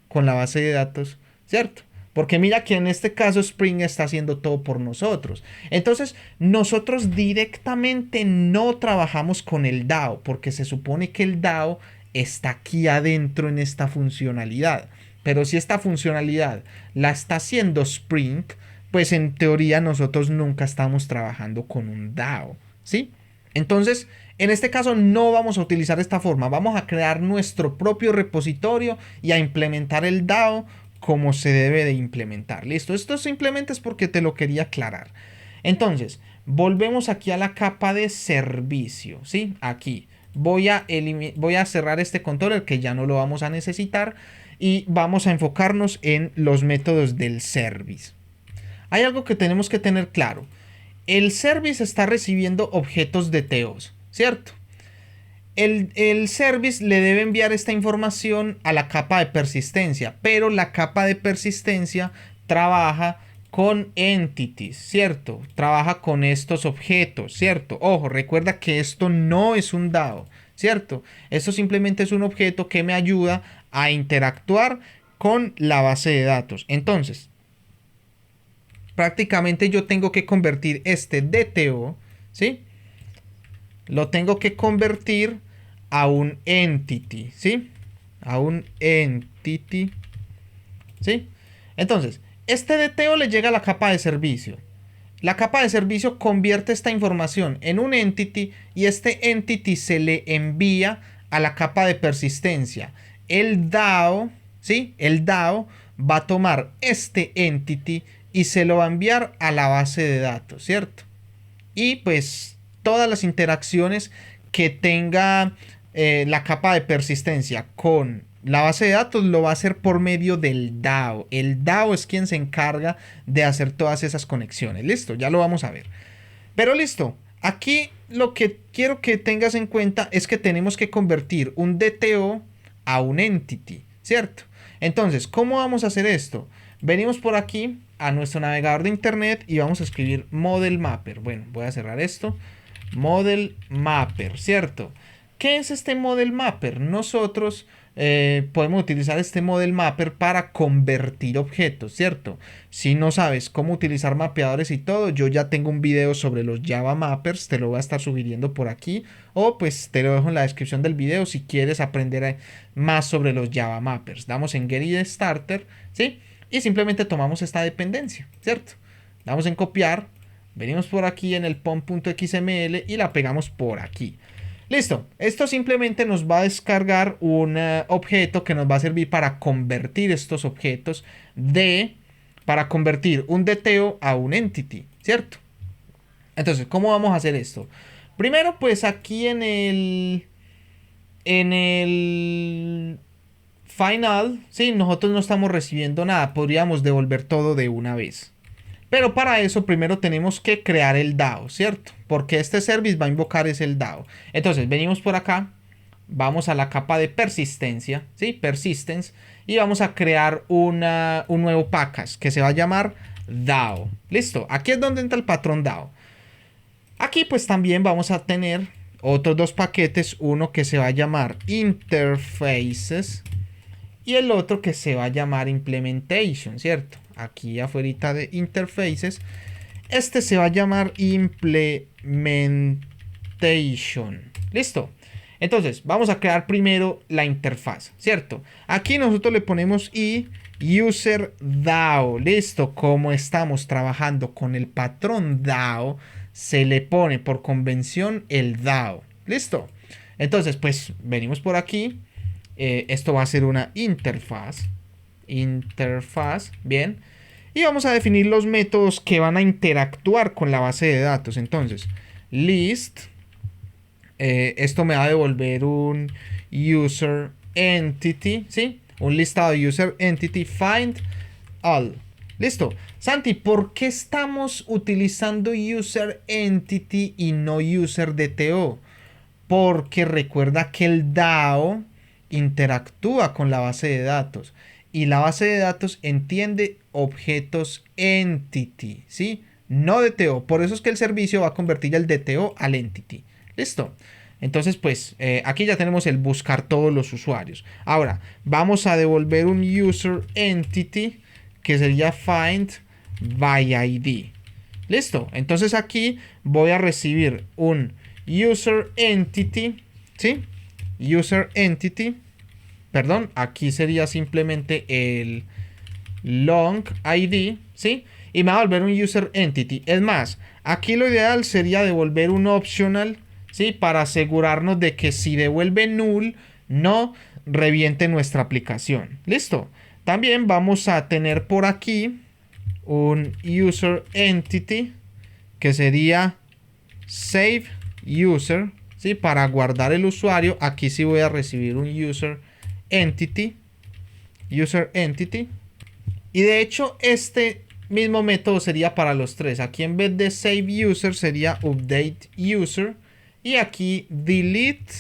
con la base de datos, ¿cierto? Porque mira que en este caso Spring está haciendo todo por nosotros. Entonces, nosotros directamente no trabajamos con el DAO, porque se supone que el DAO está aquí adentro en esta funcionalidad. Pero si esta funcionalidad la está haciendo Spring, pues en teoría nosotros nunca estamos trabajando con un DAO, ¿sí? Entonces, en este caso no vamos a utilizar esta forma. Vamos a crear nuestro propio repositorio y a implementar el DAO como se debe de implementar. Listo, esto simplemente es porque te lo quería aclarar. Entonces, volvemos aquí a la capa de servicio, ¿sí? Aquí. Voy a cerrar este controller que ya no lo vamos a necesitar y vamos a enfocarnos en los métodos del service. Hay algo que tenemos que tener claro. El service está recibiendo objetos de DTOs, ¿cierto? El service le debe enviar esta información a la capa de persistencia, pero la capa de persistencia trabaja con entities, ¿cierto? Trabaja con estos objetos, ¿cierto? Ojo, recuerda que esto no es un DAO, ¿cierto? Esto simplemente es un objeto que me ayuda a interactuar con la base de datos. Entonces, prácticamente yo tengo que convertir este DTO, ¿sí? Lo tengo que convertir a un entity, ¿sí? A un entity, ¿sí? Entonces, este DTO le llega a la capa de servicio. La capa de servicio convierte esta información en un entity y este entity se le envía a la capa de persistencia. El DAO, ¿sí? El DAO va a tomar este entity y se lo va a enviar a la base de datos, ¿cierto? Y pues todas las interacciones que tenga la capa de persistencia con la base de datos lo va a hacer por medio del DAO. El DAO es quien se encarga de hacer todas esas conexiones. Listo, ya lo vamos a ver. Pero listo, aquí lo que quiero que tengas en cuenta es que tenemos que convertir un DTO a un entity, ¿cierto? Entonces, ¿cómo vamos a hacer esto? Venimos por aquí a nuestro navegador de internet y vamos a escribir Model Mapper. Bueno, voy a cerrar esto. Model Mapper, ¿cierto? ¿Qué es este Model Mapper? Nosotros podemos utilizar este Model Mapper para convertir objetos, ¿cierto? Si no sabes cómo utilizar mapeadores y todo, yo ya tengo un video sobre los Java Mappers, te lo voy a estar sugiriendo por aquí, o pues te lo dejo en la descripción del video si quieres aprender más sobre los Java Mappers. Damos en Get Starter, ¿sí? Y simplemente tomamos esta dependencia, ¿cierto? Damos en copiar, venimos por aquí en el pom.xml y la pegamos por aquí. Listo, esto simplemente nos va a descargar un objeto que nos va a servir para convertir estos objetos para convertir un DTO a un entity, ¿cierto? Entonces, ¿cómo vamos a hacer esto? Primero, pues aquí en el final, sí, nosotros no estamos recibiendo nada, podríamos devolver todo de una vez. Pero para eso primero tenemos que crear el DAO, ¿cierto? Porque este service va a invocar el DAO. Entonces venimos por acá, vamos a la capa de persistencia, ¿sí? Persistence, y vamos a crear un nuevo package que se va a llamar DAO. Listo, aquí es donde entra el patrón DAO. Aquí pues también vamos a tener otros dos paquetes, uno que se va a llamar Interfaces y el otro que se va a llamar Implementation, ¿cierto? Aquí afuera de Interfaces, este se va a llamar Implementation. Listo. Entonces, vamos a crear primero la interfaz, ¿cierto? Aquí nosotros le ponemos user DAO. Listo. Como estamos trabajando con el patrón DAO, se le pone por convención el DAO. Listo. Entonces, pues venimos por aquí. Esto va a ser una interfaz. Bien. Y vamos a definir los métodos que van a interactuar con la base de datos. Entonces, list. Esto me va a devolver un user entity, ¿sí? Un listado de user entity find all. Listo. Santi, ¿por qué estamos utilizando user entity y no user DTO? Porque recuerda que el DAO interactúa con la base de datos y la base de datos entiende objetos entity, ¿sí? No DTO. Por eso es que el servicio va a convertir el DTO al entity. Listo. Entonces, pues, aquí ya tenemos el buscar todos los usuarios. Ahora, vamos a devolver un user entity que sería find by ID. Listo. Entonces aquí voy a recibir un user entity, ¿sí? User entity, perdón, aquí sería simplemente el long ID, ¿sí? Y me va a volver un user entity. Es más, aquí lo ideal sería devolver un optional, ¿sí? Para asegurarnos de que si devuelve null, no reviente nuestra aplicación. ¿Listo? También vamos a tener por aquí un user entity que sería save user, ¿sí? Para guardar el usuario. Aquí sí voy a recibir un user entity. Y de hecho este mismo método sería para los tres. Aquí en vez de save user sería update user. Y aquí delete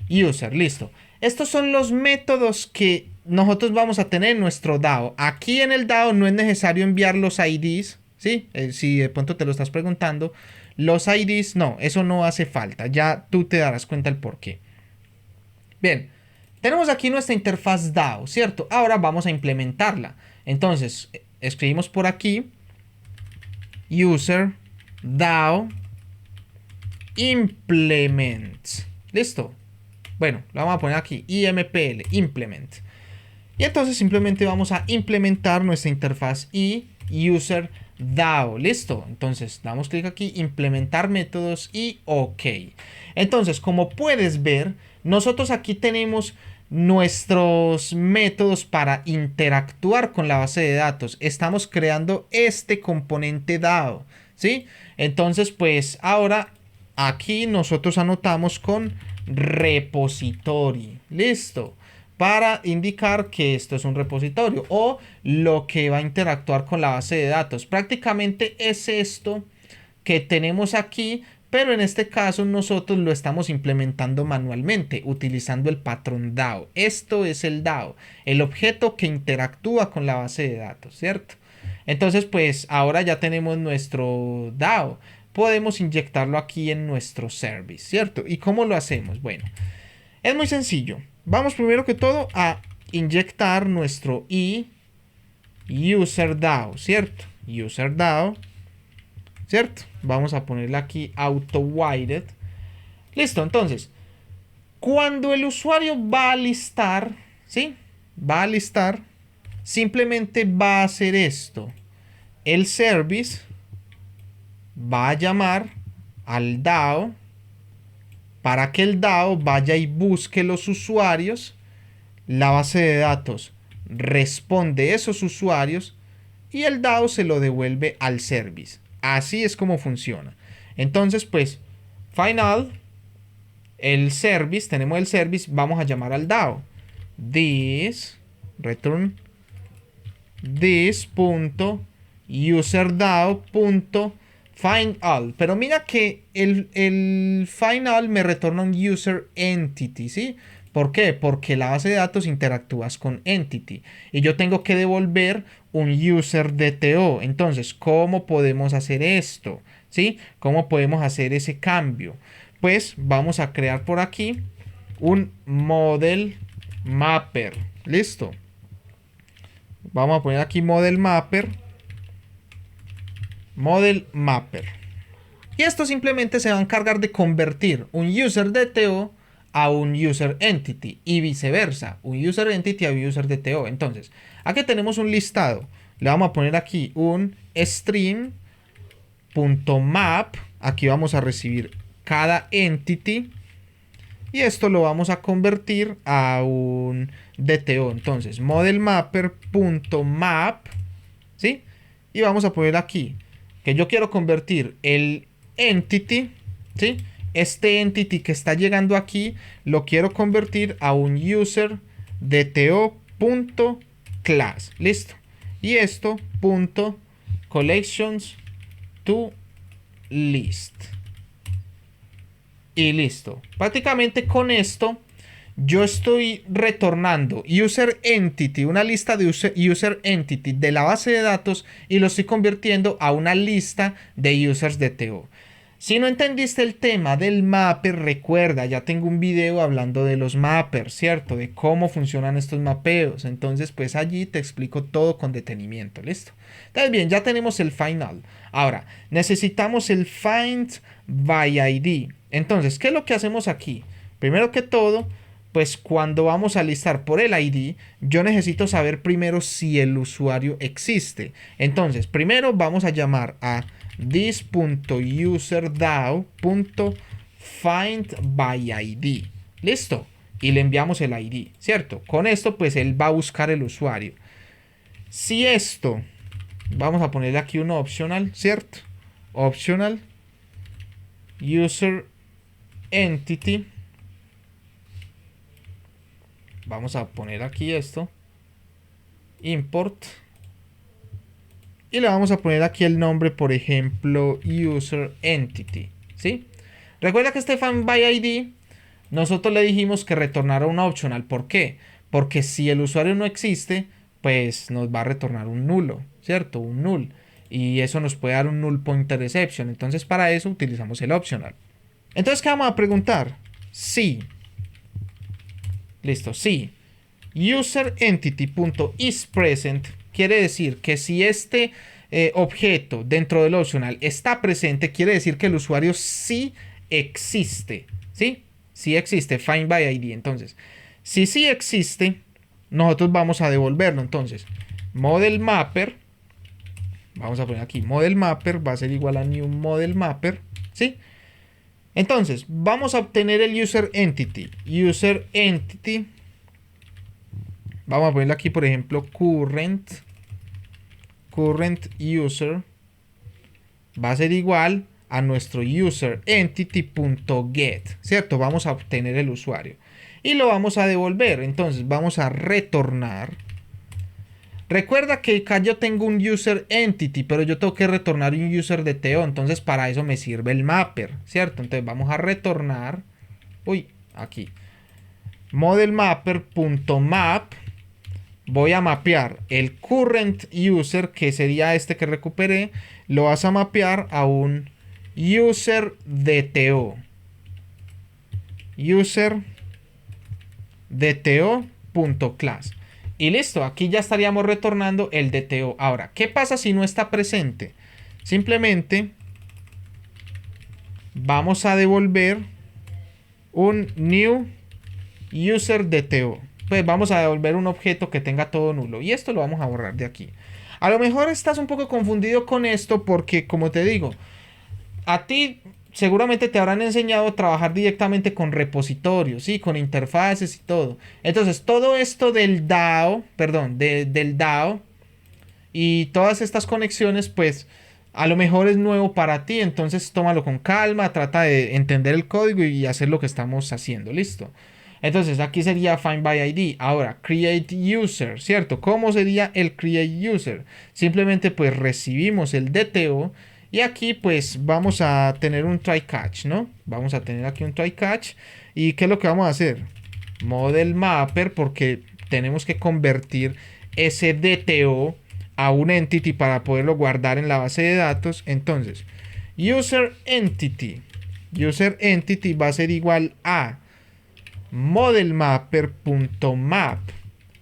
user. Listo. Estos son los métodos que nosotros vamos a tener en nuestro DAO. Aquí en el DAO no es necesario enviar los IDs, ¿sí? Si de pronto te lo estás preguntando. Los IDs, no, eso no hace falta. Ya tú te darás cuenta el por qué. Bien, tenemos aquí nuestra interfaz DAO, ¿cierto? Ahora vamos a implementarla. Entonces, escribimos por aquí user DAO implement. ¿Listo? Bueno, lo vamos a poner aquí, impl, implement. Y entonces simplemente vamos a implementar nuestra interfaz y user DAO. ¿Listo? Entonces damos clic aquí, implementar métodos y OK. Entonces, como puedes ver, nosotros aquí tenemos nuestros métodos para interactuar con la base de datos. Estamos creando este componente DAO, ¿sí? Entonces, pues ahora aquí nosotros anotamos con repository. Listo. Para indicar que esto es un repositorio o lo que va a interactuar con la base de datos. Prácticamente es esto que tenemos aquí, pero en este caso nosotros lo estamos implementando manualmente utilizando el patrón DAO. Esto es el DAO, el objeto que interactúa con la base de datos, ¿cierto? Entonces, pues ahora ya tenemos nuestro DAO. Podemos inyectarlo aquí en nuestro service, ¿cierto? ¿Y cómo lo hacemos? Bueno, es muy sencillo. Vamos primero que todo a inyectar nuestro user DAO, ¿cierto? User DAO, ¿cierto? Vamos a ponerle aquí auto-whited. Listo, entonces, cuando el usuario va a listar, ¿sí? Va a listar, simplemente va a hacer esto. El service va a llamar al DAO para que el DAO vaya y busque los usuarios. La base de datos responde esos usuarios y el DAO se lo devuelve al service. Así es como funciona. Entonces, pues, final, el service, tenemos el service, vamos a llamar al DAO. This, return, this.userDAO.FindAll. Pero mira que el FindAll me retorna un user entity, ¿sí? ¿Por qué? Porque la base de datos interactúas con entity y yo tengo que devolver un user DTO. Entonces, ¿cómo podemos hacer esto? ¿Sí? ¿Cómo podemos hacer ese cambio? Pues vamos a crear por aquí un model mapper. Listo. Vamos a poner aquí model mapper. Model mapper. Y esto simplemente se va a encargar de convertir un user DTO a un user entity y viceversa, un user entity a un user DTO. Entonces, aquí tenemos un listado. Le vamos a poner aquí un stream.map. Aquí vamos a recibir cada entity y esto lo vamos a convertir a un DTO. Entonces, modelmapper.map, ¿sí? Y vamos a poner aquí que yo quiero convertir el entity, ¿sí? Este entity que está llegando aquí lo quiero convertir a un user dto.class. Listo. Y esto punto collections to list. Y listo. Prácticamente con esto yo estoy retornando user entity, una lista de user entity de la base de datos y lo estoy convirtiendo a una lista de users DTO. Si no entendiste el tema del mapper, recuerda, ya tengo un video hablando de los mappers, ¿cierto? De cómo funcionan estos mapeos. Entonces, pues allí te explico todo con detenimiento, ¿listo? Entonces, bien, ya tenemos el final. Ahora, necesitamos el find by ID. Entonces, ¿qué es lo que hacemos aquí? Primero que todo, pues cuando vamos a listar por el ID, yo necesito saber primero si el usuario existe. Entonces, primero vamos a llamar a this.userdao.findById. Listo. Y le enviamos el ID, ¿cierto? Con esto, pues él va a buscar el usuario. Si esto, vamos a ponerle aquí un optional, ¿cierto? Optional user entity. Vamos a poner aquí esto. Import. Y le vamos a poner aquí el nombre, por ejemplo, user entity, ¿sí? Recuerda que este findById, nosotros le dijimos que retornara un optional. ¿Por qué? Porque si el usuario no existe, pues nos va a retornar un nulo, ¿cierto? Un null. Y eso nos puede dar un null pointer exception. Entonces para eso utilizamos el optional. Entonces, ¿qué vamos a preguntar? Si. Listo, si userEntity.isPresent quiere decir que si este objeto dentro del optional está presente, quiere decir que el usuario sí existe, ¿sí? Sí existe, findById. Entonces, si sí existe, nosotros vamos a devolverlo. Entonces, model mapper, vamos a poner aquí model mapper, va a ser igual a new model mapper, ¿sí? Entonces, vamos a obtener el user entity. User entity. Vamos a ponerle aquí, por ejemplo, current user. Va a ser igual a nuestro user entity.get, ¿cierto? Vamos a obtener el usuario. Y lo vamos a devolver. Entonces, vamos a retornar. Recuerda que acá yo tengo un user entity, pero yo tengo que retornar un user DTO. Entonces, para eso me sirve el mapper, ¿cierto? Entonces, vamos a retornar. Uy, aquí. ModelMapper.map. Voy a mapear el current user, que sería este que recuperé. Lo vas a mapear a un user DTO. User DTO.class. Y listo, aquí ya estaríamos retornando el DTO. Ahora, ¿qué pasa si no está presente? Simplemente vamos a devolver un new user DTO. Pues vamos a devolver un objeto que tenga todo nulo. Y esto lo vamos a borrar de aquí. A lo mejor estás un poco confundido con esto porque, como te digo, a ti seguramente te habrán enseñado a trabajar directamente con repositorios, ¿sí? Con interfaces y todo. Entonces, todo esto del DAO, perdón, del DAO y todas estas conexiones, pues a lo mejor es nuevo para ti. Entonces, tómalo con calma, trata de entender el código y hacer lo que estamos haciendo, ¿listo? Entonces, aquí sería findById. Ahora, create user, ¿cierto? ¿Cómo sería el create user? Simplemente, pues, recibimos el DTO. Y aquí pues vamos a tener un try catch, ¿no? Vamos a tener aquí un try catch. ¿Y qué es lo que vamos a hacer? Model mapper, porque tenemos que convertir ese DTO a un entity para poderlo guardar en la base de datos. Entonces, user entity va a ser igual a modelMapper.map.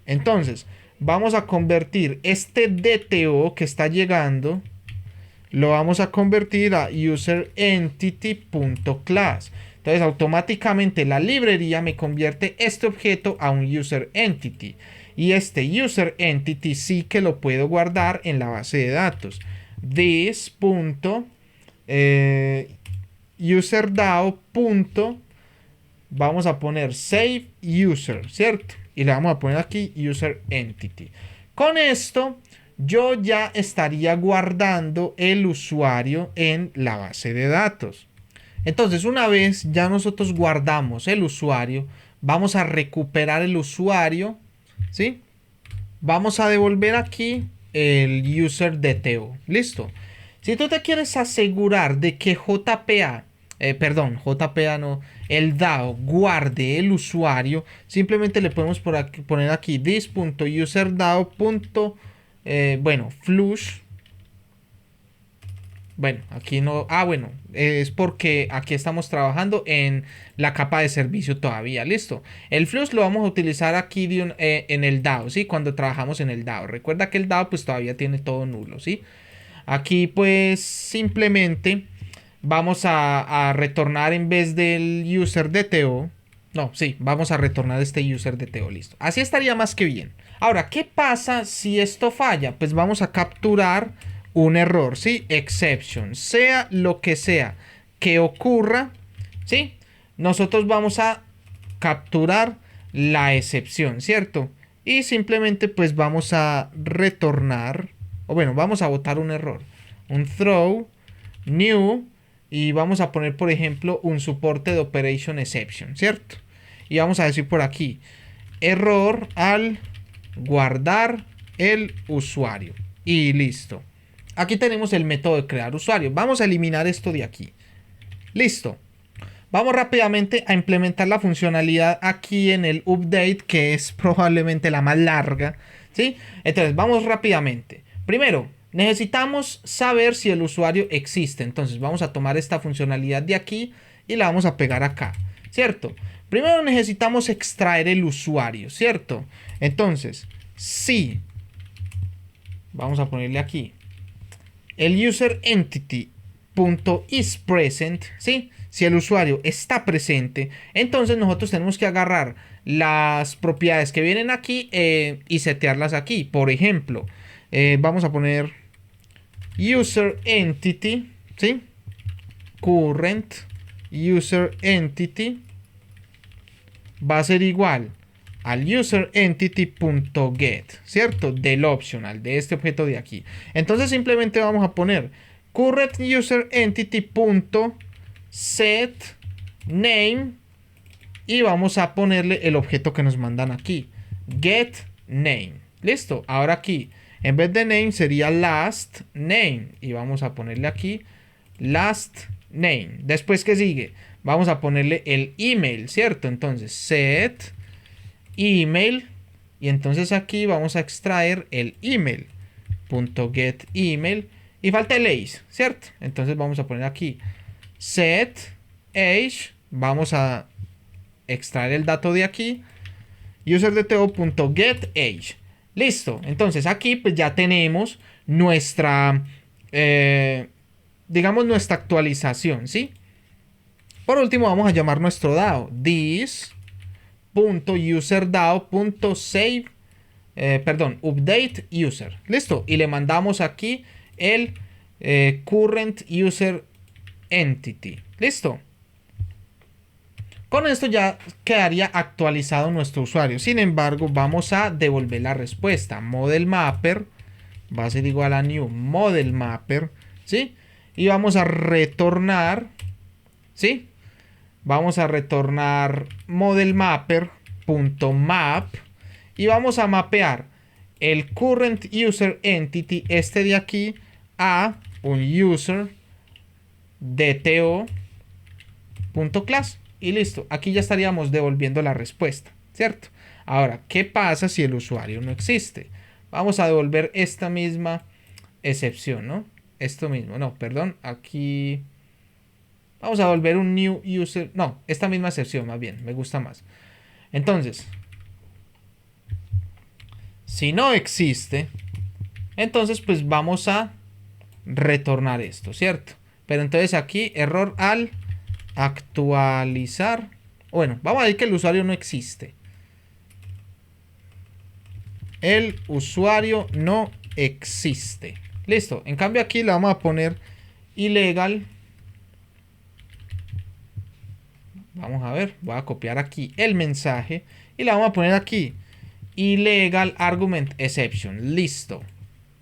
Entonces, vamos a convertir este DTO que está llegando, lo vamos a convertir a userEntity.class. Entonces automáticamente la librería me convierte este objeto a un userEntity. Y este userEntity sí que lo puedo guardar en la base de datos. This.userdao. Vamos a poner save user, ¿cierto? Y le vamos a poner aquí userEntity. Con esto yo ya estaría guardando el usuario en la base de datos. Entonces, una vez ya nosotros guardamos el usuario, vamos a recuperar el usuario, ¿sí? Vamos a devolver aquí el user DTO. Listo. Si tú te quieres asegurar de que JPA no, el DAO guarde el usuario, simplemente le podemos poner aquí this.userdao. Flush. Bueno, aquí no. Es porque aquí estamos trabajando en la capa de servicio todavía. Listo. El flush lo vamos a utilizar aquí en el DAO, ¿sí? Cuando trabajamos en el DAO. Recuerda que el DAO pues todavía tiene todo nulo, ¿sí? Aquí pues simplemente vamos a retornar en vez del user DTO. No, sí, vamos a retornar este user DTO, listo. Así estaría más que bien. Ahora, ¿qué pasa si esto falla? Pues vamos a capturar un error, ¿sí? Exception, sea lo que sea que ocurra, ¿sí? Nosotros vamos a capturar la excepción, ¿cierto? Y simplemente pues vamos a retornar, o bueno, vamos a botar un error. Un throw new y vamos a poner por ejemplo un soporte de operation exception, ¿cierto? Y vamos a decir por aquí error al guardar el usuario y listo. Aquí tenemos el método de crear usuario. Vamos a eliminar esto de aquí. Listo. Vamos rápidamente a implementar la funcionalidad aquí en el update, que es probablemente la más larga, ¿sí? Entonces, vamos rápidamente. Primero, necesitamos saber si el usuario existe. Entonces, vamos a tomar esta funcionalidad de aquí y la vamos a pegar acá, ¿cierto? Primero necesitamos extraer el usuario, ¿cierto? Entonces, si vamos a ponerle aquí el user entity .is present, ¿sí? Si el usuario está presente, entonces nosotros tenemos que agarrar las propiedades que vienen aquí y setearlas aquí. Por ejemplo, vamos a poner user entity, ¿sí? Current user entity va a ser igual al user entity.get, ¿cierto? Del optional, de este objeto de aquí. Entonces simplemente vamos a poner current user entity.set name y vamos a ponerle el objeto que nos mandan aquí, get name. Listo. Ahora aquí en vez de name sería last name y vamos a ponerle aquí last name. Después, ¿qué sigue? Vamos a ponerle el email, ¿cierto? Entonces set email y entonces aquí vamos a extraer el email .get email y falta el age, ¿cierto? Entonces vamos a poner aquí set age, vamos a extraer el dato de aquí userdto.get age. Listo. Entonces aquí pues ya tenemos nuestra digamos nuestra actualización, ¿sí? Por último vamos a llamar nuestro DAO this.userdao.save update user. Listo. Y le mandamos aquí el current user entity. Listo. Con esto ya quedaría actualizado nuestro usuario. Sin embargo, vamos a devolver la respuesta. Model mapper va a ser igual a new model mapper, ¿sí? Y vamos a retornar, ¿sí? Vamos a retornar model mapper.map y vamos a mapear el current user entity, este de aquí, a un user dto.class. Y listo, aquí ya estaríamos devolviendo la respuesta, ¿cierto? Ahora, ¿qué pasa si el usuario no existe? Vamos a devolver esta misma excepción, ¿no? Esto mismo, no, perdón, aquí vamos a devolver un new user, no, esta misma excepción más bien, me gusta más. Entonces, si no existe, entonces pues vamos a retornar esto, ¿cierto? Pero entonces aquí, error al actualizar. Bueno, vamos a decir que el usuario no existe. El usuario no existe. Listo. En cambio aquí le vamos a poner ilegal. Vamos a ver. Voy a copiar aquí el mensaje. Y le vamos a poner aquí illegal argument exception. Listo.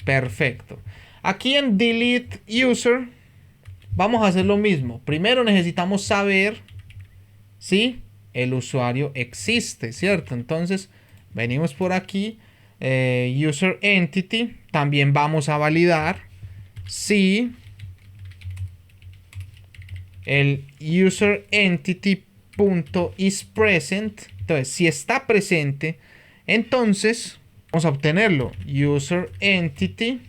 Perfecto. Aquí en delete user vamos a hacer lo mismo. Primero necesitamos saber si el usuario existe, ¿cierto? Entonces venimos por aquí, user entity. También vamos a validar si el user entity.is present. Entonces, si está presente, entonces vamos a obtenerlo. User entity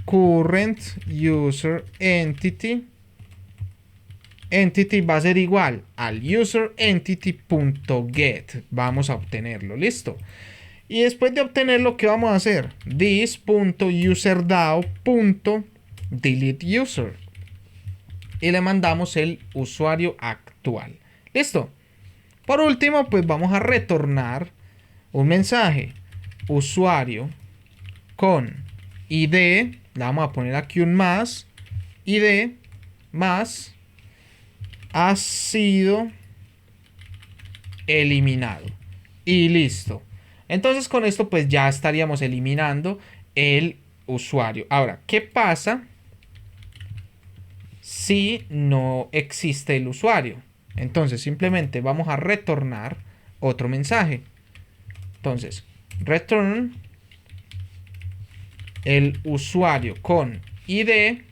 current user entity va a ser igual al user entity.get. Vamos a obtenerlo, listo. Y después de obtenerlo, ¿qué vamos a hacer? This.userdao.delete user y le mandamos el usuario actual. Listo. Por último, pues vamos a retornar un mensaje. Usuario con ID, le vamos a poner aquí un más, ID más ha sido eliminado. Y listo. Entonces con esto pues ya estaríamos eliminando el usuario. Ahora, ¿qué pasa si no existe el usuario? Entonces simplemente vamos a retornar otro mensaje. Entonces, return el usuario con ID,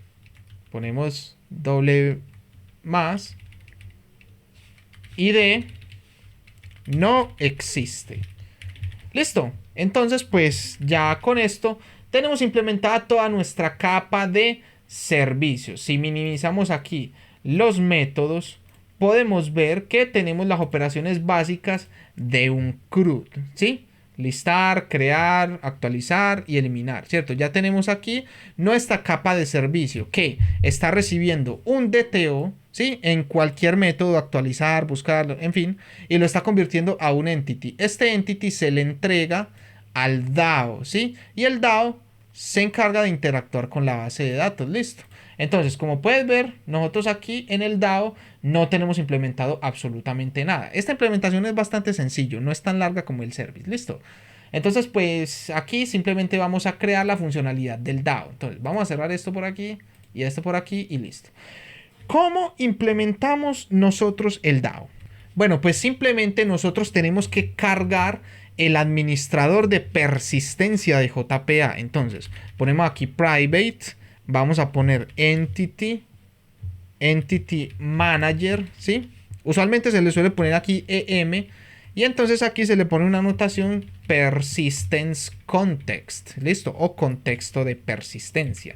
ponemos doble más, ID no existe. Listo. Entonces, pues ya con esto tenemos implementada toda nuestra capa de servicios. Si minimizamos aquí los métodos, podemos ver que tenemos las operaciones básicas de un CRUD, ¿sí? Listar, crear, actualizar y eliminar, ¿cierto? Ya tenemos aquí nuestra capa de servicio que está recibiendo un DTO, ¿sí? En cualquier método, actualizar, buscar, en fin, y lo está convirtiendo a un entity. Este entity se le entrega al DAO, ¿sí? Y el DAO se encarga de interactuar con la base de datos, listo. Entonces, como puedes ver, nosotros aquí en el DAO no tenemos implementado absolutamente nada. Esta implementación es bastante sencillo, no es tan larga como el service, listo. Entonces, pues aquí simplemente vamos a crear la funcionalidad del DAO. Entonces, vamos a cerrar esto por aquí y esto por aquí y listo. ¿Cómo implementamos nosotros el DAO? Bueno, pues simplemente nosotros tenemos que cargar el administrador de persistencia de JPA. Entonces, ponemos aquí private, vamos a poner entity manager, ¿sí? Usualmente se le suele poner aquí EM y entonces aquí se le pone una anotación persistence context, ¿listo? O contexto de persistencia.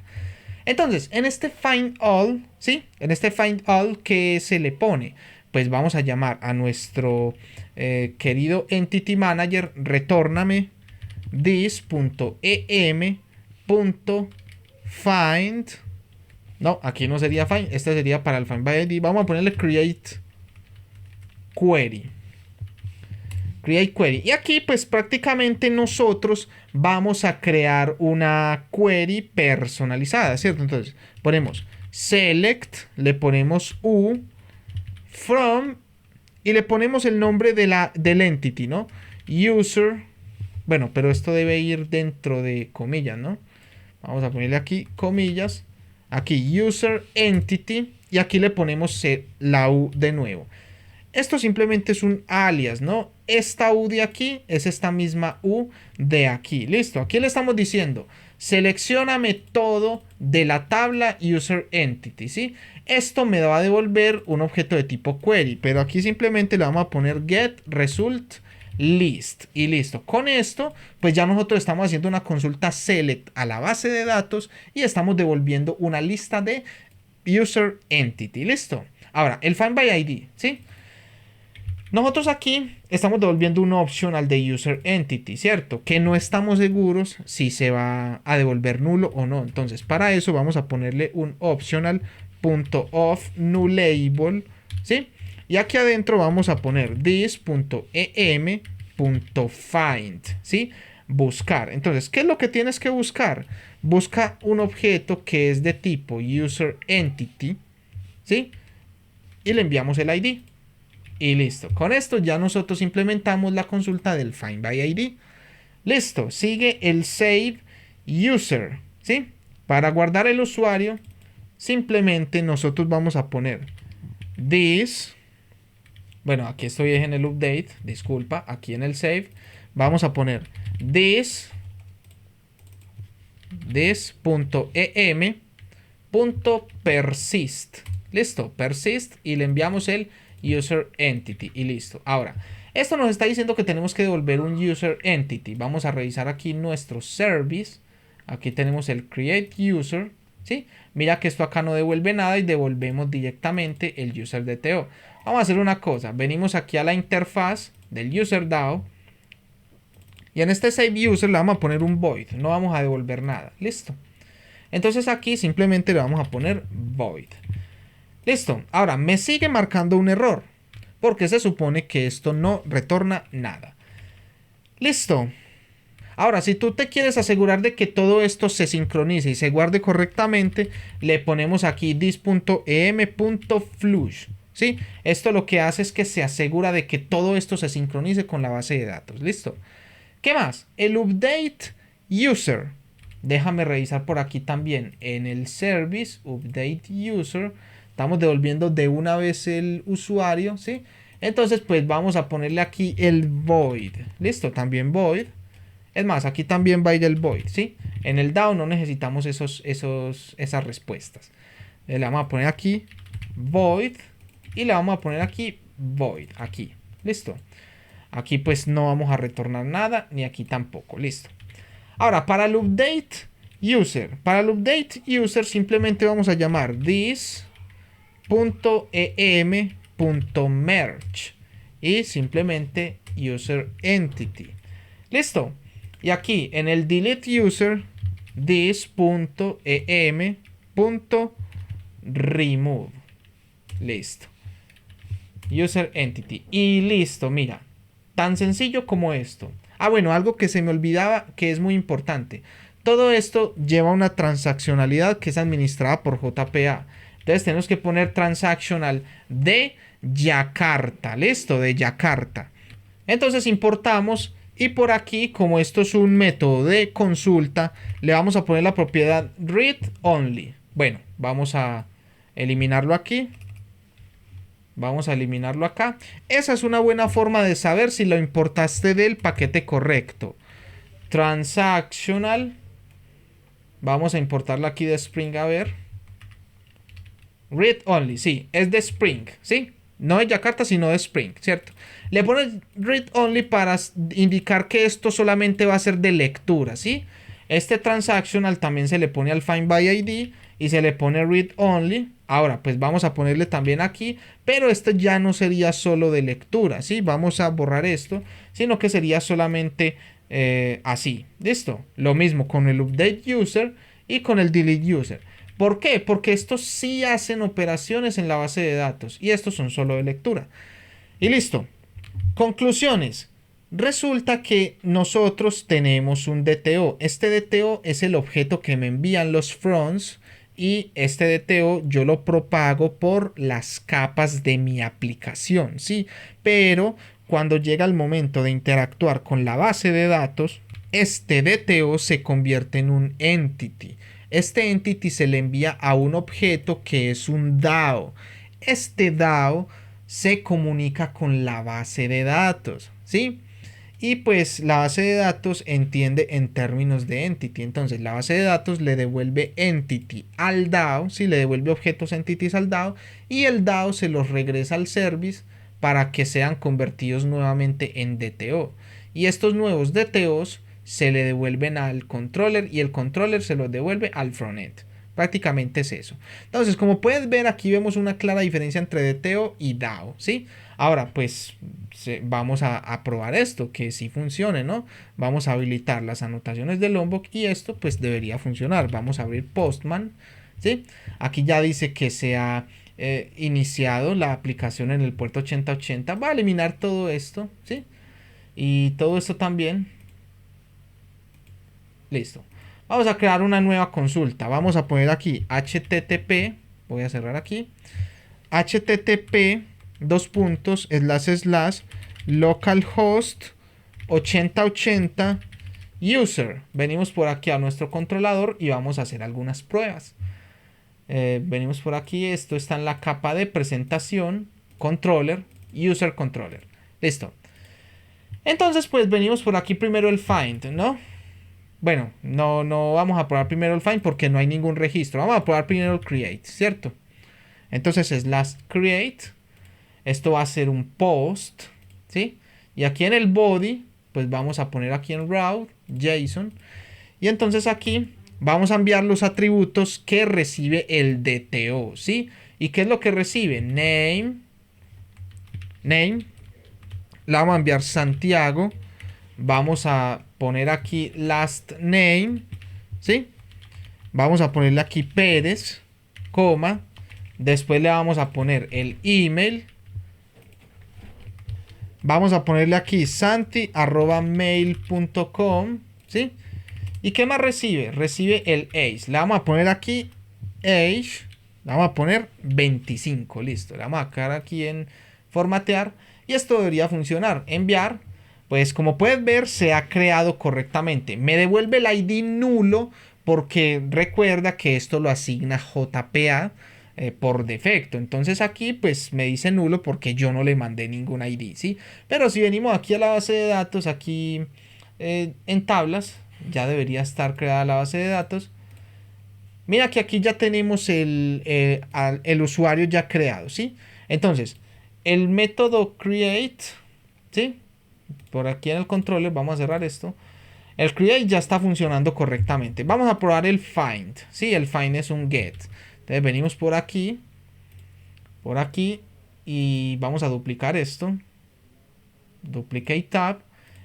Entonces, en este find all, ¿sí? En este find all, ¿qué se le pone? Pues vamos a llamar a nuestro querido entity manager, retórname this.em.find. No, aquí no sería find, este sería para el find by ID. Vamos a ponerle create query. Create query. Y aquí pues prácticamente nosotros vamos a crear una query personalizada, ¿cierto? Entonces ponemos select, le ponemos u, from, y le ponemos el nombre del entity, ¿no? User. Bueno, pero esto debe ir dentro de comillas, ¿no? Vamos a ponerle aquí comillas. Aquí user entity. Y aquí le ponemos la u de nuevo. Esto simplemente es un alias, ¿no? Esta U de aquí es esta misma U de aquí. Listo. Aquí le estamos diciendo, seleccióname todo de la tabla user entity, ¿sí? Esto me va a devolver un objeto de tipo query, pero aquí simplemente le vamos a poner get result list y listo. Con esto, pues ya nosotros estamos haciendo una consulta select a la base de datos y estamos devolviendo una lista de user entity. Listo. Ahora, el find by ID, ¿sí? Nosotros aquí estamos devolviendo un optional de user entity, ¿cierto? Que no estamos seguros si se va a devolver nulo o no. Entonces, para eso vamos a ponerle un optional.of nullable, ¿sí? Y aquí adentro vamos a poner this.em.find, ¿sí? Buscar. Entonces, ¿qué es lo que tienes que buscar? Busca un objeto que es de tipo user entity, ¿sí? Y le enviamos el ID. Y listo. Con esto ya nosotros implementamos la consulta del find by ID. Listo. Sigue el save user, ¿sí? Para guardar el usuario, simplemente nosotros vamos a poner this. Bueno, aquí estoy en el update. Disculpa. Aquí en el save. Vamos a poner this.em.persist. Listo. Persist. Y le enviamos el user entity y listo. Ahora, esto nos está diciendo que tenemos que devolver un user entity. Vamos a revisar aquí nuestro service. Aquí tenemos el create user, ¿sí? Mira que esto acá no devuelve nada y devolvemos directamente el user DTO. Vamos a hacer una cosa. Venimos aquí a la interfaz del user DAO y en este save user le vamos a poner un void. No vamos a devolver nada. Listo. Entonces aquí simplemente le vamos a poner void. Listo. Ahora, me sigue marcando un error. porque se supone que esto no retorna nada. Listo. Ahora, si tú te quieres asegurar de que todo esto se sincronice y se guarde correctamente, le ponemos aquí this.em.flush. ¿Sí? Esto lo que hace es que se asegura de que todo esto se sincronice con la base de datos. ¿Listo? ¿Qué más? El update user. Déjame revisar por aquí también en el service update user. Estamos devolviendo de una vez el usuario, ¿sí? Entonces, pues vamos a ponerle aquí el void. ¿Listo? También void. Es más, aquí también va a ir el void, ¿sí? En el DAO no necesitamos esas respuestas. Le vamos a poner aquí void y le vamos a poner aquí void, aquí. ¿Listo? Aquí pues no vamos a retornar nada, ni aquí tampoco. Listo. Ahora, para el update user. Para el update user simplemente vamos a llamar this.em.merge y simplemente user entity. Listo. Y aquí en el delete user this.em.remove. Listo. User entity. Y listo, mira. Tan sencillo como esto. Ah, bueno, algo que se me olvidaba que es muy importante. Todo esto lleva una transaccionalidad que es administrada por JPA. Entonces tenemos que poner transactional de Yakarta. Listo, de Yakarta. Entonces importamos y por aquí, como esto es un método de consulta, le vamos a poner la propiedad read only. Bueno, vamos a eliminarlo aquí. Vamos a eliminarlo acá. Esa es una buena forma de saber si lo importaste del paquete correcto. Transactional. Vamos a importarlo aquí de Spring, a ver. Read only, sí, es de Spring, ¿sí? No de Yakarta, sino de Spring, ¿cierto? Le pones read only para indicar que esto solamente va a ser de lectura, ¿sí? Este transactional también se le pone al find by ID y se le pone read only. Ahora, pues vamos a ponerle también aquí, pero esto ya no sería solo de lectura, ¿sí? Vamos a borrar esto, sino que sería solamente así, ¿listo? Lo mismo con el update user y con el delete user. ¿Por qué? Porque estos sí hacen operaciones en la base de datos y estos son solo de lectura. Y listo. Conclusiones. Resulta que nosotros tenemos un DTO. Este DTO es el objeto que me envían los fronts y este DTO yo lo propago por las capas de mi aplicación, ¿sí? Pero cuando llega el momento de interactuar con la base de datos, este DTO se convierte en un entity. Este entity se le envía a un objeto que es un DAO. Este DAO se comunica con la base de datos, ¿sí? Y pues la base de datos entiende en términos de entity. Entonces la base de datos le devuelve entity al DAO, ¿sí? Le devuelve objetos entities al DAO y el DAO se los regresa al service para que sean convertidos nuevamente en DTO. Y estos nuevos DTOs se le devuelven al controller y el controller se los devuelve al frontend. Prácticamente es eso. Entonces, como puedes ver, aquí vemos una clara diferencia entre DTO y DAO, ¿sí? Ahora, pues vamos a probar esto, que sí funcione, ¿no? Vamos a habilitar las anotaciones de Lombok y esto pues debería funcionar. Vamos a abrir Postman, ¿sí? Aquí ya dice que se ha iniciado la aplicación en el puerto 8080. Va a eliminar todo esto, ¿sí? Y todo esto también. Listo. Vamos a crear una nueva consulta. Vamos a poner aquí http. Voy a cerrar aquí. http localhost 8080 user. Venimos por aquí a nuestro controlador y vamos a hacer algunas pruebas. Venimos por aquí. Esto está en la capa de presentación. Controller. User controller. Listo. Entonces pues venimos por aquí primero el find, ¿no? Bueno, no vamos a probar primero el find porque no hay ningún registro. Vamos a probar primero el create, ¿cierto? Entonces slash create. Esto va a ser un post, ¿sí? Y aquí en el body, pues vamos a poner aquí en route, JSON. Y entonces aquí vamos a enviar los atributos que recibe el DTO, ¿sí? ¿Y qué es lo que recibe? Name. La vamos a enviar Santiago. Vamos a poner aquí last name, ¿sí? Vamos a ponerle aquí Pérez, coma. Después le vamos a poner el email. Vamos a ponerle aquí santi@mail.com, ¿sí? ¿Y qué más recibe? Recibe el age. Le vamos a poner aquí age. Le vamos a poner 25. Listo. Le vamos a quedar aquí en formatear. Y esto debería funcionar. Enviar. Pues como puedes ver, se ha creado correctamente. Me devuelve el ID nulo porque recuerda que esto lo asigna JPA por defecto. Entonces aquí pues me dice nulo porque yo no le mandé ningún ID, ¿sí? Pero si venimos aquí a la base de datos, aquí en tablas, ya debería estar creada la base de datos. Mira que aquí ya tenemos el usuario ya creado, ¿sí? Entonces, el método create, ¿sí? Por aquí en el controller, vamos a cerrar esto. El create ya está funcionando correctamente. Vamos a probar el find, ¿sí? El find es un get. Entonces venimos por aquí, y vamos a duplicar esto. Duplicate tab.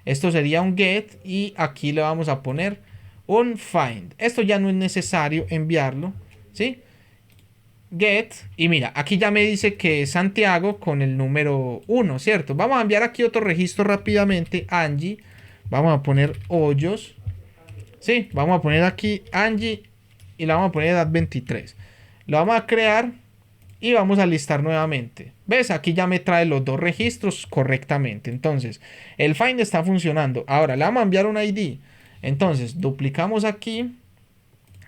Esto sería un get y aquí le vamos a poner un find. Esto ya no es necesario enviarlo, ¿sí? Get, y mira, aquí ya me dice que es Santiago con el número 1, ¿cierto? Vamos a enviar aquí otro registro rápidamente, Angie. Vamos a poner Hoyos, ¿sí? Vamos a poner aquí Angie y la vamos a poner edad 23. Lo vamos a crear y vamos a listar nuevamente. ¿Ves? Aquí ya me trae los dos registros correctamente. Entonces, el find está funcionando. Ahora, le vamos a enviar un ID. Entonces, duplicamos aquí.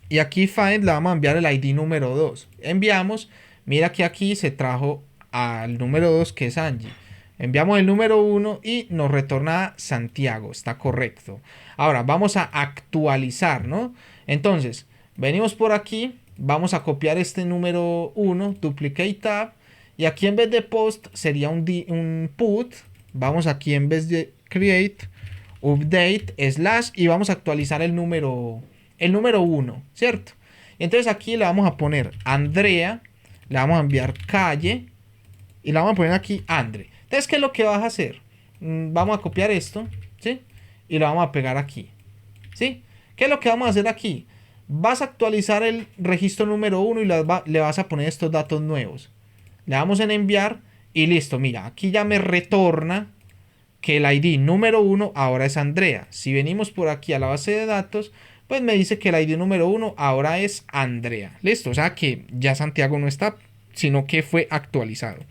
Y aquí find le vamos a enviar el ID número 2. Enviamos. Mira que aquí se trajo al número 2 que es Angie. Enviamos el número 1 y nos retorna Santiago. Está correcto. Ahora, vamos a actualizar, ¿no? Entonces, venimos por aquí. Vamos a copiar este número 1, duplicate tab, y aquí en vez de post sería un put. Vamos aquí en vez de create, update, slash, y vamos a actualizar el número 1, ¿cierto? Entonces aquí le vamos a poner Andrea, le vamos a enviar calle, y le vamos a poner aquí Andre. Entonces, ¿qué es lo que vas a hacer? Vamos a copiar esto, ¿sí? Y lo vamos a pegar aquí, ¿sí? ¿Qué es lo que vamos a hacer aquí? Vas a actualizar el registro número 1 y le vas a poner estos datos nuevos. Le damos en enviar y listo. Mira, aquí ya me retorna que el ID número 1 ahora es Andrea. Si venimos por aquí a la base de datos, pues me dice que el ID número 1 ahora es Andrea. Listo, o sea que ya Santiago no está, sino que fue actualizado.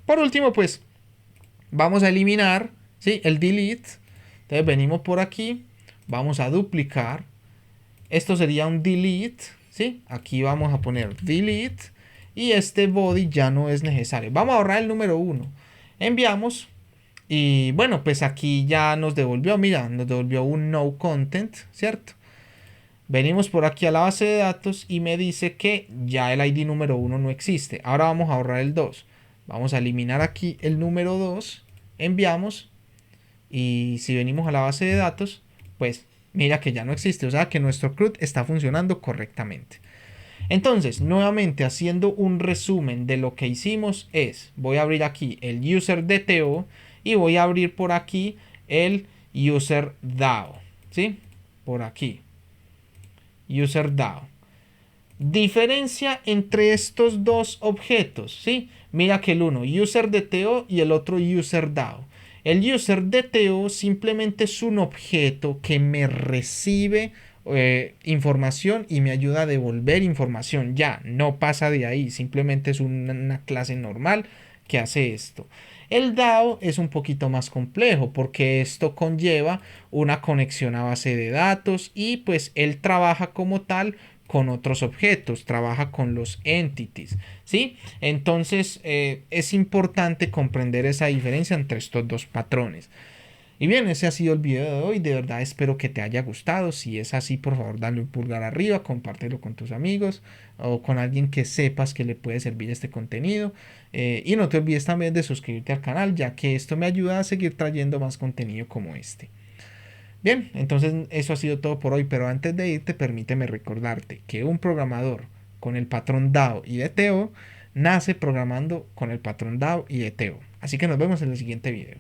Por último, pues vamos a eliminar, ¿sí? El delete. Entonces venimos por aquí, vamos a duplicar. Esto sería un delete, ¿sí? Aquí vamos a poner delete y este body ya no es necesario. Vamos a ahorrar el número 1. Enviamos y bueno, pues aquí ya nos devolvió, mira, nos devolvió un no content, ¿cierto? Venimos por aquí a la base de datos y me dice que ya el ID número 1 no existe. Ahora vamos a ahorrar el 2. Vamos a eliminar aquí el número 2, enviamos y si venimos a la base de datos, pues mira que ya no existe, o sea que nuestro CRUD está funcionando correctamente. Entonces, nuevamente haciendo un resumen de lo que hicimos es, voy a abrir aquí el user DTO y voy a abrir por aquí el user DAO, ¿sí? Por aquí, user DAO. Diferencia entre estos dos objetos, ¿sí? Mira que el uno user DTO y el otro user DAO. El user DTO simplemente es un objeto que me recibe información y me ayuda a devolver información. Ya, no pasa de ahí, simplemente es una clase normal que hace esto. El DAO es un poquito más complejo porque esto conlleva una conexión a base de datos y pues él trabaja como tal con otros objetos, trabaja con los entities, ¿sí? Entonces es importante comprender esa diferencia entre estos dos patrones. Y bien, ese ha sido el video de hoy. De verdad espero que te haya gustado. Si es así, por favor, dale un pulgar arriba, compártelo con tus amigos o con alguien que sepas que le puede servir este contenido. Y no te olvides también de suscribirte al canal, ya que esto me ayuda a seguir trayendo más contenido como este. Bien, entonces eso ha sido todo por hoy, pero antes de irte, permíteme recordarte que un programador con el patrón DAO y DTO nace programando con el patrón DAO y DTO. Así que nos vemos en el siguiente video.